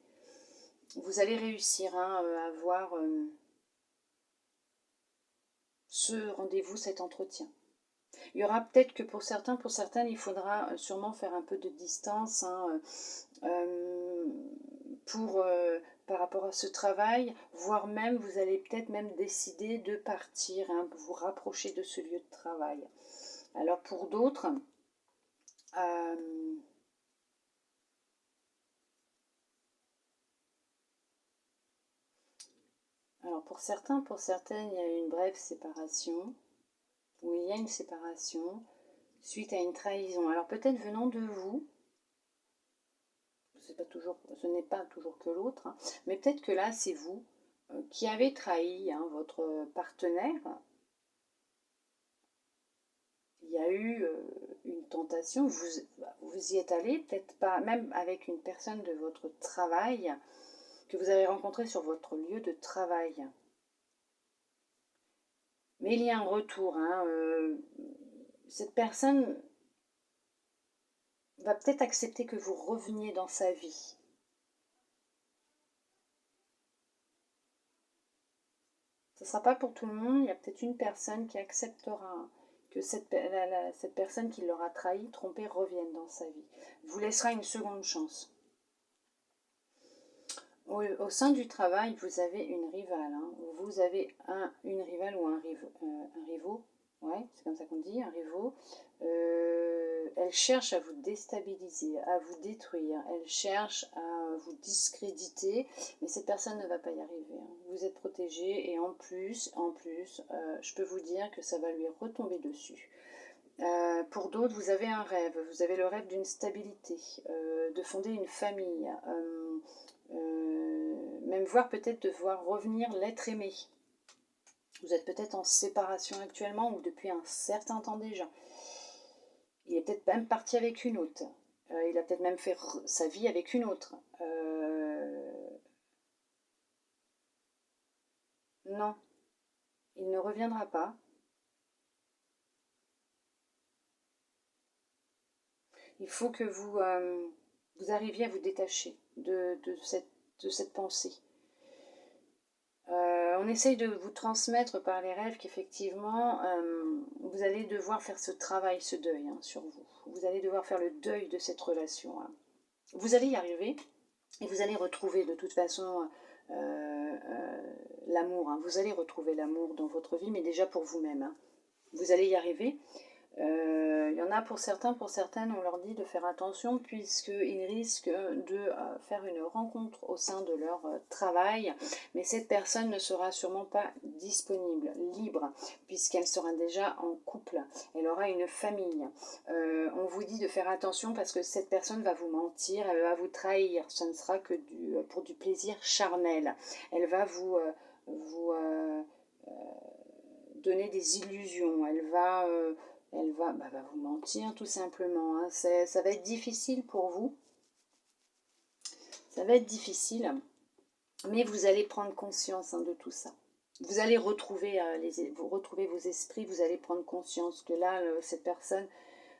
Vous allez réussir hein, à avoir ce rendez-vous, cet entretien. Il y aura peut-être que pour certains, pour certaines, il faudra sûrement faire un peu de distance hein, par rapport à ce travail, voire même vous allez peut-être même décider de partir, hein, vous rapprocher de ce lieu de travail. Alors pour d'autres, alors pour certains, pour certaines, il y a eu une brève séparation, ou il y a une séparation suite à une trahison. Alors peut-être venant de vous, ce n'est pas toujours que l'autre, hein, mais peut-être que là c'est vous qui avez trahi hein, votre partenaire. Il y a eu une tentation, vous y êtes allé, peut-être pas, même avec une personne de votre travail que vous avez rencontrée sur votre lieu de travail. Mais il y a un retour. Hein, cette personne va peut-être accepter que vous reveniez dans sa vie. Ce ne sera pas pour tout le monde, il y a peut-être une personne qui acceptera que cette personne qui l'aura trahi, trompé, revienne dans sa vie. Vous laissera une seconde chance. Au sein du travail, vous avez une rivale. Hein. Vous avez une rivale ou un rivaux. Ouais, c'est comme ça qu'on dit, un rivaux. Elle cherche à vous déstabiliser, à vous détruire. Elle cherche à vous discréditer, mais cette personne ne va pas y arriver. Hein. Vous êtes protégé et en plus, je peux vous dire que ça va lui retomber dessus. Pour d'autres, vous avez un rêve. Vous avez le rêve d'une stabilité, de fonder une famille. Même voir peut-être devoir revenir l'être aimé. Vous êtes peut-être en séparation actuellement ou depuis un certain temps déjà. Il est peut-être même parti avec une autre. Il a peut-être même fait sa vie avec une autre. Non, il ne reviendra pas. Il faut que vous arriviez à vous détacher de cette pensée. On essaye de vous transmettre par les rêves qu'effectivement, vous allez devoir faire ce travail, ce deuil hein, sur vous. Vous allez devoir faire le deuil de cette relation. Hein. Vous allez y arriver et vous allez retrouver de toute façon l'amour. Hein. Vous allez retrouver l'amour dans votre vie, mais déjà pour vous-même. Hein. Vous allez y arriver. Il y en a pour certains, pour certaines, on leur dit de faire attention puisqu'ils risquent de faire une rencontre au sein de leur travail, mais cette personne ne sera sûrement pas disponible, libre, puisqu'elle sera déjà en couple, elle aura une famille. On vous dit de faire attention parce que cette personne va vous mentir, elle va vous trahir, ce ne sera que pour du plaisir charnel. Elle va vous donner des illusions, elle va vous mentir tout simplement. Hein. Ça va être difficile pour vous. Ça va être difficile. Mais vous allez prendre conscience hein, de tout ça. Vous allez retrouver, retrouver vos esprits. Vous allez prendre conscience que là, cette personne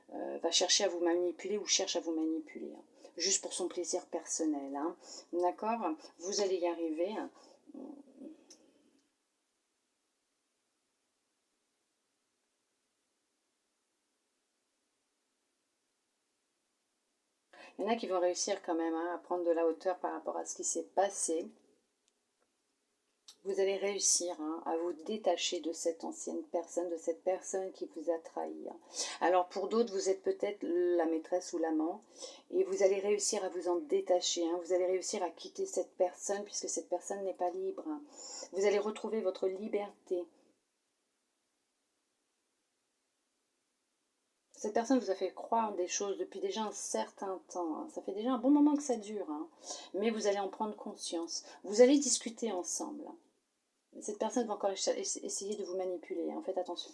va chercher à vous manipuler ou cherche à vous manipuler. Hein, juste pour son plaisir personnel. Hein. D'accord? Vous allez y arriver. Hein. Il y en a qui vont réussir quand même hein, à prendre de la hauteur par rapport à ce qui s'est passé. Vous allez réussir hein, à vous détacher de cette ancienne personne, de cette personne qui vous a trahi. Hein. Alors pour d'autres, vous êtes peut-être la maîtresse ou l'amant et vous allez réussir à vous en détacher. Hein. Vous allez réussir à quitter cette personne puisque cette personne n'est pas libre. Hein. Vous allez retrouver votre liberté. Cette personne vous a fait croire des choses depuis déjà un certain temps. Hein. Ça fait déjà un bon moment que ça dure. Hein. Mais vous allez en prendre conscience. Vous allez discuter ensemble. Cette personne va encore essayer de vous manipuler. Hein. Faites attention.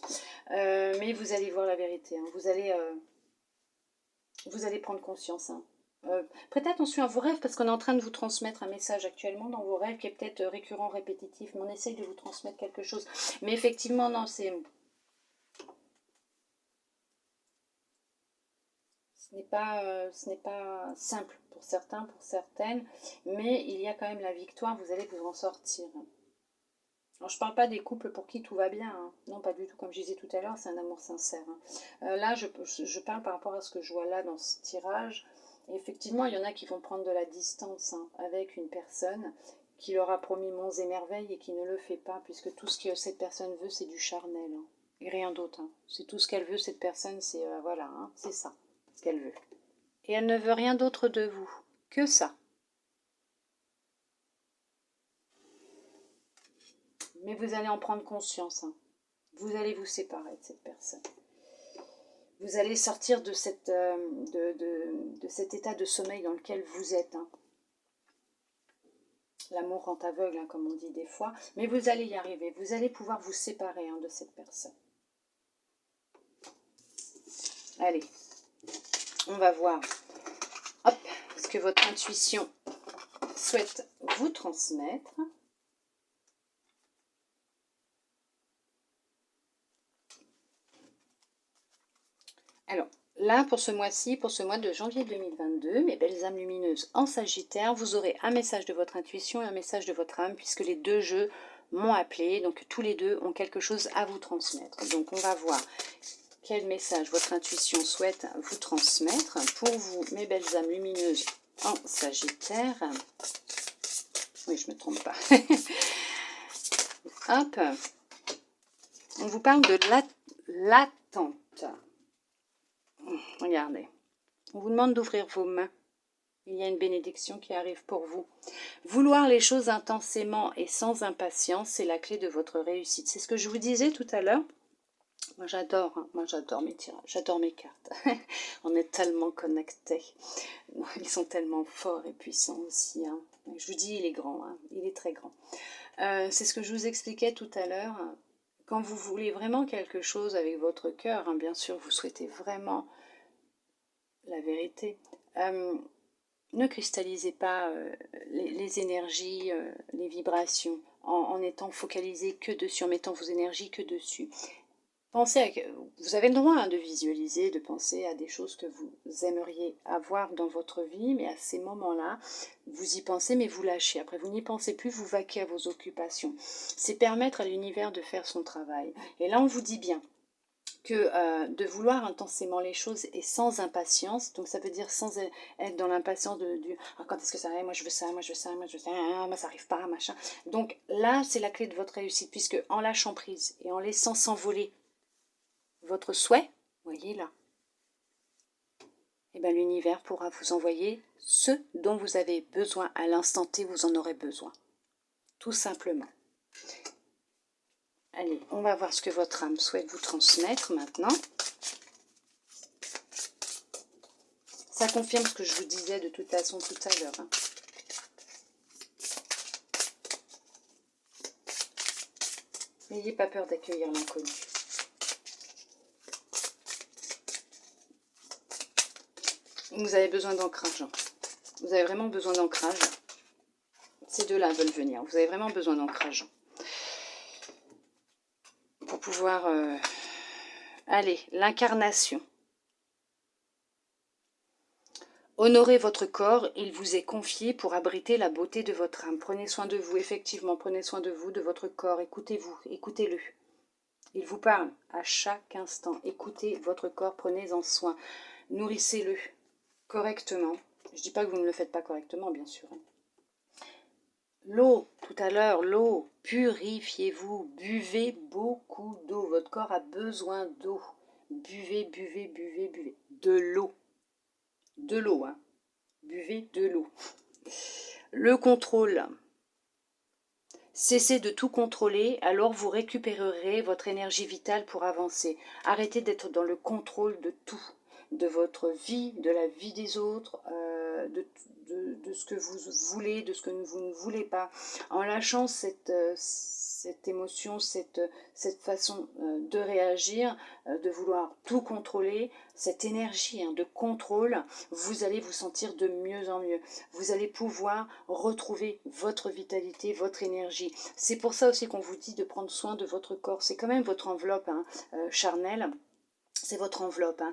Mais vous allez voir la vérité. Hein. Vous allez prendre conscience. Hein. Prêtez attention à vos rêves parce qu'on est en train de vous transmettre un message actuellement dans vos rêves qui est peut-être récurrent, répétitif, mais on essaye de vous transmettre quelque chose. Mais effectivement, non, ce n'est pas simple pour certains, pour certaines, mais il y a quand même la victoire, vous allez vous en sortir. Alors, je ne parle pas des couples pour qui tout va bien, hein. Non, pas du tout, comme je disais tout à l'heure, c'est un amour sincère, hein. Là, je parle par rapport à ce que je vois là dans ce tirage. Et effectivement, il y en a qui vont prendre de la distance, hein, avec une personne qui leur a promis monts et merveilles et qui ne le fait pas, puisque tout ce que cette personne veut, c'est du charnel, hein, et rien d'autre, hein. C'est tout ce qu'elle veut, cette personne, c'est voilà, hein, c'est ça, ce qu'elle veut. Et elle ne veut rien d'autre de vous que ça. Mais vous allez en prendre conscience, hein. Vous allez vous séparer de cette personne. Vous allez sortir de, de cet état de sommeil dans lequel vous êtes, hein. L'amour rend aveugle, hein, comme on dit des fois. Mais vous allez y arriver. Vous allez pouvoir vous séparer, hein, de cette personne. Allez, on va voir, hop, ce que votre intuition souhaite vous transmettre. Alors, là, pour ce mois-ci, pour ce mois de janvier 2022, mes belles âmes lumineuses en Sagittaire, vous aurez un message de votre intuition et un message de votre âme, puisque les deux jeux m'ont appelé, donc tous les deux ont quelque chose à vous transmettre. Donc, on va voir quel message votre intuition souhaite vous transmettre pour vous, mes belles âmes lumineuses en Sagittaire. Oui, je ne me trompe pas. Hop. On vous parle de l'attente. Regardez. On vous demande d'ouvrir vos mains. Il y a une bénédiction qui arrive pour vous. Vouloir les choses intensément et sans impatience, c'est la clé de votre réussite. C'est ce que je vous disais tout à l'heure. Moi j'adore, hein. Moi j'adore mes tirages, j'adore mes cartes. On est tellement connectés. Ils sont tellement forts et puissants aussi, hein. Je vous dis, il est grand, hein. Il est très grand. C'est ce que je vous expliquais tout à l'heure. Quand vous voulez vraiment quelque chose avec votre cœur, hein, bien sûr, vous souhaitez vraiment la vérité. Ne cristallisez pas les énergies, les vibrations, en étant focalisé que dessus, en mettant vos énergies que dessus. Pensez à, vous avez le droit, hein, de visualiser, de penser à des choses que vous aimeriez avoir dans votre vie, mais à ces moments-là, vous y pensez, mais vous lâchez. Après, vous n'y pensez plus, vous vaquez à vos occupations. C'est permettre à l'univers de faire son travail. Et là, on vous dit bien que de vouloir intensément les choses et sans impatience, donc ça veut dire sans être dans l'impatience du ah, quand est-ce que ça arrive, moi je veux ça, moi je veux ça, moi je veux ça, moi ça arrive pas, machin. Donc là, c'est la clé de votre réussite, puisque en lâchant prise et en laissant s'envoler votre souhait, voyez là, et bien l'univers pourra vous envoyer ce dont vous avez besoin à l'instant T, vous en aurez besoin. Tout simplement. Allez, on va voir ce que votre âme souhaite vous transmettre maintenant. Ça confirme ce que je vous disais de toute façon tout à l'heure, hein. N'ayez pas peur d'accueillir l'inconnu. Vous avez besoin d'ancrage. Vous avez vraiment besoin d'ancrage. Ces deux-là veulent venir. Vous avez vraiment besoin d'ancrage. Pour pouvoir... Allez, l'incarnation. Honorez votre corps, il vous est confié pour abriter la beauté de votre âme. Prenez soin de vous, effectivement, prenez soin de vous, de votre corps. Écoutez-vous, écoutez-le. Il vous parle à chaque instant. Écoutez votre corps, prenez-en soin. Nourrissez-le correctement. Je ne dis pas que vous ne le faites pas correctement, bien sûr. L'eau, tout à l'heure, l'eau, purifiez-vous, buvez beaucoup d'eau. Votre corps a besoin d'eau. Buvez, buvez, buvez, buvez. De l'eau. De l'eau, hein. Buvez de l'eau. Le contrôle. Cessez de tout contrôler, alors vous récupérerez votre énergie vitale pour avancer. Arrêtez d'être dans le contrôle de tout, de votre vie, de la vie des autres, de ce que vous voulez, de ce que vous ne voulez pas. En lâchant cette émotion, cette façon de réagir, de vouloir tout contrôler, cette énergie de contrôle, vous allez vous sentir de mieux en mieux. Vous allez pouvoir retrouver votre vitalité, votre énergie. C'est pour ça aussi qu'on vous dit de prendre soin de votre corps. C'est quand même votre enveloppe charnelle. C'est votre enveloppe,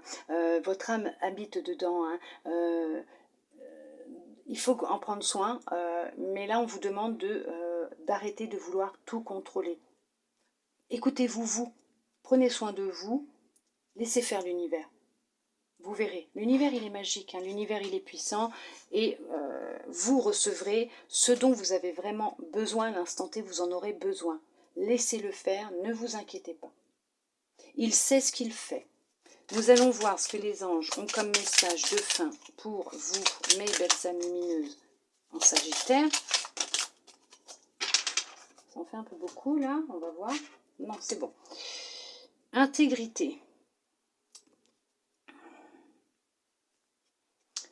votre âme habite dedans. Il faut en prendre soin, mais là on vous demande d'arrêter de vouloir tout contrôler. Écoutez-vous, vous, prenez soin de vous, laissez faire l'univers. Vous verrez, l'univers il est magique, l'univers il est puissant et vous recevrez ce dont vous avez vraiment besoin à l'instant T, vous en aurez besoin. Laissez-le faire, ne vous inquiétez pas. Il sait ce qu'il fait. Nous allons voir ce que les anges ont comme message de fin pour vous, mes belles âmes lumineuses, en Sagittaire. Ça en fait un peu beaucoup là, on va voir. Non, c'est bon. Intégrité.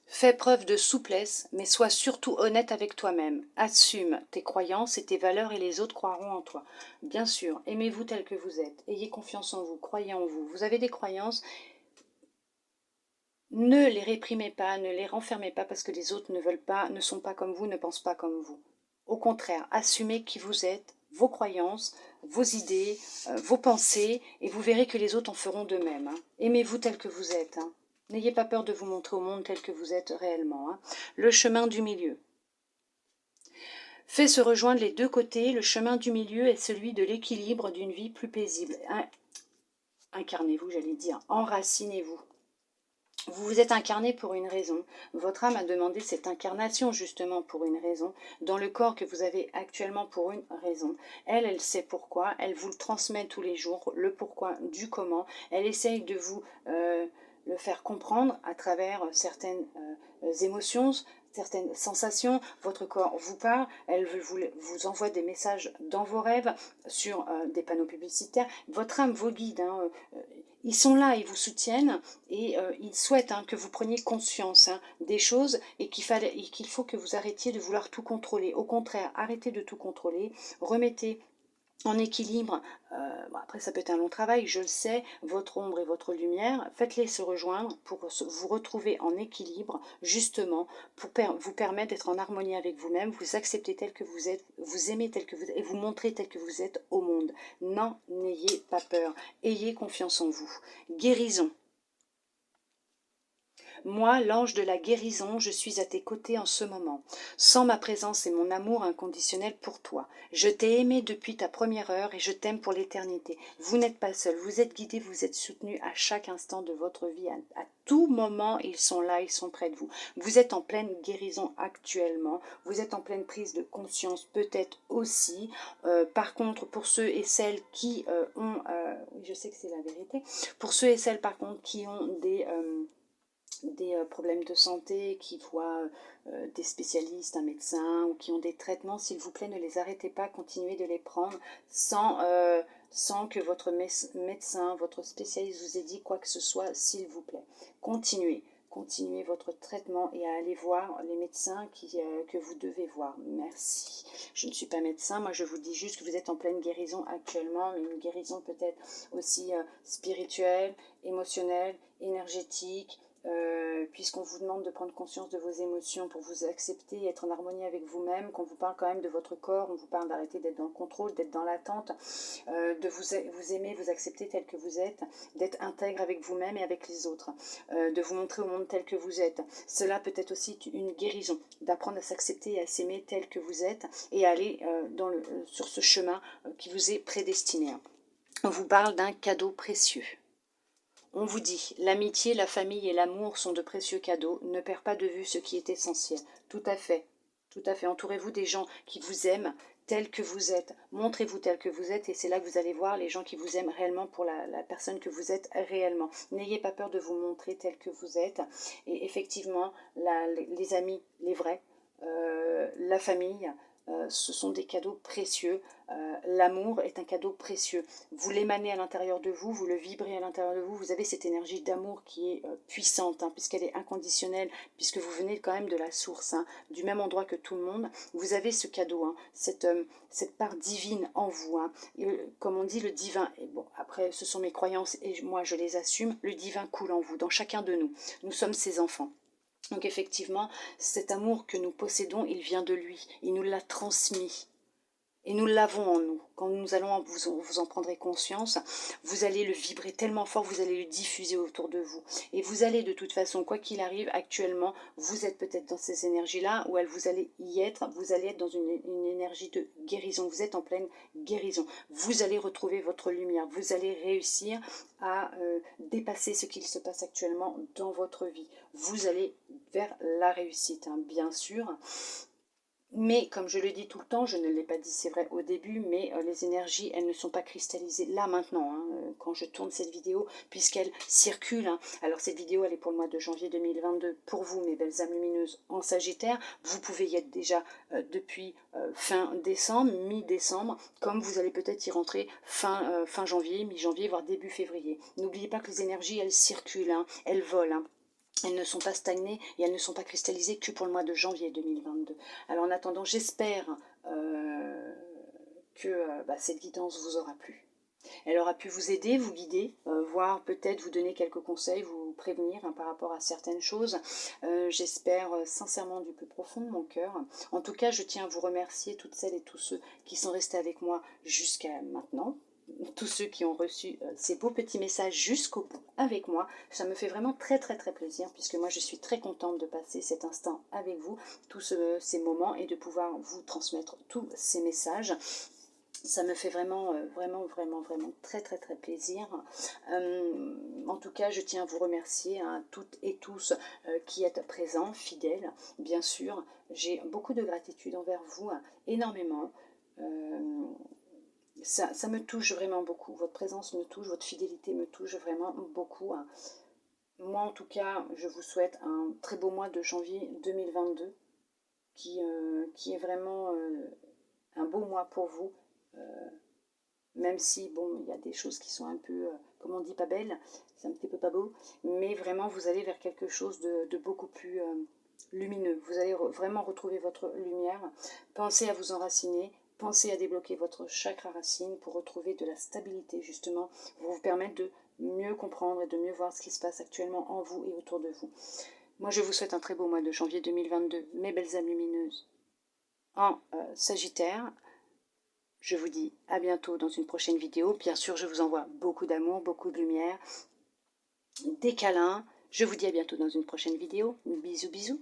Fais preuve de souplesse, mais sois surtout honnête avec toi-même. Assume tes croyances et tes valeurs et les autres croiront en toi. Bien sûr, aimez-vous tel que vous êtes. Ayez confiance en vous, croyez en vous. Vous avez des croyances, ne les réprimez pas, ne les renfermez pas parce que les autres ne veulent pas, ne sont pas comme vous, ne pensent pas comme vous. Au contraire, assumez qui vous êtes, vos croyances, vos idées, vos pensées, et vous verrez que les autres en feront de même. Aimez-vous tel que vous êtes. N'ayez pas peur de vous montrer au monde tel que vous êtes réellement. Le chemin du milieu. Fait se rejoindre les deux côtés, le chemin du milieu est celui de l'équilibre d'une vie plus paisible. Incarnez-vous, j'allais dire, enracinez-vous. Vous vous êtes incarné pour une raison. Votre âme a demandé cette incarnation justement pour une raison, dans le corps que vous avez actuellement pour une raison. Elle sait pourquoi, elle vous le transmet tous les jours, le pourquoi du comment. Elle essaye de vous le faire comprendre à travers certaines émotions, certaines sensations. Votre corps vous parle, elle vous envoie des messages dans vos rêves, sur des panneaux publicitaires. Votre âme, vos guides, ils sont là, ils vous soutiennent et ils souhaitent que vous preniez conscience des choses et qu'il faut que vous arrêtiez de vouloir tout contrôler. Au contraire, arrêtez de tout contrôler, remettez en équilibre, après ça peut être un long travail, je le sais, votre ombre et votre lumière, faites-les se rejoindre pour vous retrouver en équilibre, justement, pour vous permettre d'être en harmonie avec vous-même, vous accepter tel que vous êtes, vous aimer tel que vous êtes et vous montrer tel que vous êtes au monde. Non, n'ayez pas peur, ayez confiance en vous. Guérison. Moi, l'ange de la guérison, je suis à tes côtés en ce moment. Sans ma présence et mon amour inconditionnel pour toi. Je t'ai aimé depuis ta première heure et je t'aime pour l'éternité. Vous n'êtes pas seul, vous êtes guidé, vous êtes soutenu à chaque instant de votre vie. À tout moment, ils sont là, ils sont près de vous. Vous êtes en pleine guérison actuellement. Vous êtes en pleine prise de conscience peut-être aussi. Par contre, pour ceux et celles qui ont... oui, je sais que c'est la vérité. Pour ceux et celles, par contre, qui ont des problèmes de santé, qui voient des spécialistes, un médecin ou qui ont des traitements, s'il vous plaît, ne les arrêtez pas, continuez de les prendre sans que votre médecin, votre spécialiste vous ait dit quoi que ce soit, s'il vous plaît. Continuez votre traitement et à aller voir les médecins que vous devez voir. Merci. Je ne suis pas médecin, moi je vous dis juste que vous êtes en pleine guérison actuellement, mais une guérison peut-être aussi spirituelle, émotionnelle, énergétique, puisqu'on vous demande de prendre conscience de vos émotions pour vous accepter et être en harmonie avec vous-même, qu'on vous parle quand même de votre corps, on vous parle d'arrêter d'être dans le contrôle, d'être dans l'attente, de vous aimer, vous accepter tel que vous êtes, d'être intègre avec vous-même et avec les autres, de vous montrer au monde tel que vous êtes. Cela peut être aussi une guérison, d'apprendre à s'accepter et à s'aimer tel que vous êtes et à aller sur ce chemin qui vous est prédestiné. On vous parle d'un cadeau précieux. On vous dit, l'amitié, la famille et l'amour sont de précieux cadeaux. Ne perds pas de vue ce qui est essentiel. Tout à fait. Tout à fait. Entourez-vous des gens qui vous aiment tel que vous êtes. Montrez-vous tel que vous êtes et c'est là que vous allez voir les gens qui vous aiment réellement pour la personne que vous êtes réellement. N'ayez pas peur de vous montrer tel que vous êtes. Et effectivement, les amis, les vrais, la famille, ce sont des cadeaux précieux. L'amour est un cadeau précieux. Vous l'émanez à l'intérieur de vous, vous le vibrez à l'intérieur de vous. Vous avez cette énergie d'amour qui est puissante, hein, puisqu'elle est inconditionnelle, puisque vous venez quand même de la source, hein, du même endroit que tout le monde. Vous avez ce cadeau, hein, cette part divine en vous. Hein. Comme on dit, le divin, et bon, après ce sont mes croyances et moi je les assume, le divin coule en vous, dans chacun de nous. Nous sommes ses enfants. Donc effectivement, cet amour que nous possédons, il vient de lui. Il nous l'a transmis. Et nous l'avons en nous. Quand nous allons, vous en prendrez conscience, vous allez le vibrer tellement fort, vous allez le diffuser autour de vous. Et vous allez de toute façon, quoi qu'il arrive, actuellement, vous êtes peut-être dans ces énergies-là, ou vous allez y être, vous allez être dans une énergie de guérison. Vous êtes en pleine guérison. Vous allez retrouver votre lumière. Vous allez réussir à dépasser ce qu'il se passe actuellement dans votre vie. Vous allez vers la réussite, hein, bien sûr. Mais comme je le dis tout le temps, je ne l'ai pas dit, c'est vrai au début, mais les énergies, elles ne sont pas cristallisées là maintenant, hein, quand je tourne cette vidéo, puisqu'elle circule. Hein. Alors cette vidéo, elle est pour le mois de janvier 2022, pour vous, mes belles âmes lumineuses en Sagittaire. Vous pouvez y être déjà depuis fin décembre, mi-décembre, comme vous allez peut-être y rentrer fin janvier, mi-janvier, voire début février. N'oubliez pas que les énergies, elles circulent, hein, elles volent. Hein. Elles ne sont pas stagnées et elles ne sont pas cristallisées que pour le mois de janvier 2022. Alors en attendant, j'espère que cette guidance vous aura plu. Elle aura pu vous aider, vous guider, voire peut-être vous donner quelques conseils, vous prévenir hein, par rapport à certaines choses. J'espère sincèrement du plus profond de mon cœur. En tout cas, je tiens à vous remercier toutes celles et tous ceux qui sont restés avec moi jusqu'à maintenant. Tous ceux qui ont reçu ces beaux petits messages jusqu'au bout avec moi. Ça me fait vraiment très très très plaisir puisque moi je suis très contente de passer cet instant avec vous, tous ces moments et de pouvoir vous transmettre tous ces messages. Ça me fait vraiment, vraiment très très très plaisir. En tout cas, je tiens à vous remercier à toutes et tous qui êtes présents, fidèles, bien sûr. J'ai beaucoup de gratitude envers vous, énormément. Ça me touche vraiment beaucoup. Votre présence me touche, votre fidélité me touche vraiment beaucoup. Moi, en tout cas, je vous souhaite un très beau mois de janvier 2022 qui est vraiment un beau mois pour vous. Même si, bon, il y a des choses qui sont un peu, comme on dit, pas belles, c'est un petit peu pas beau, mais vraiment, vous allez vers quelque chose de beaucoup plus lumineux. Vous allez vraiment retrouver votre lumière. Pensez à vous enraciner. Pensez à débloquer votre chakra racine pour retrouver de la stabilité, justement, pour vous permettre de mieux comprendre et de mieux voir ce qui se passe actuellement en vous et autour de vous. Moi, je vous souhaite un très beau mois de janvier 2022, mes belles âmes lumineuses, en Sagittaire. Je vous dis à bientôt dans une prochaine vidéo. Bien sûr, je vous envoie beaucoup d'amour, beaucoup de lumière, des câlins. Je vous dis à bientôt dans une prochaine vidéo. Bisous, bisous.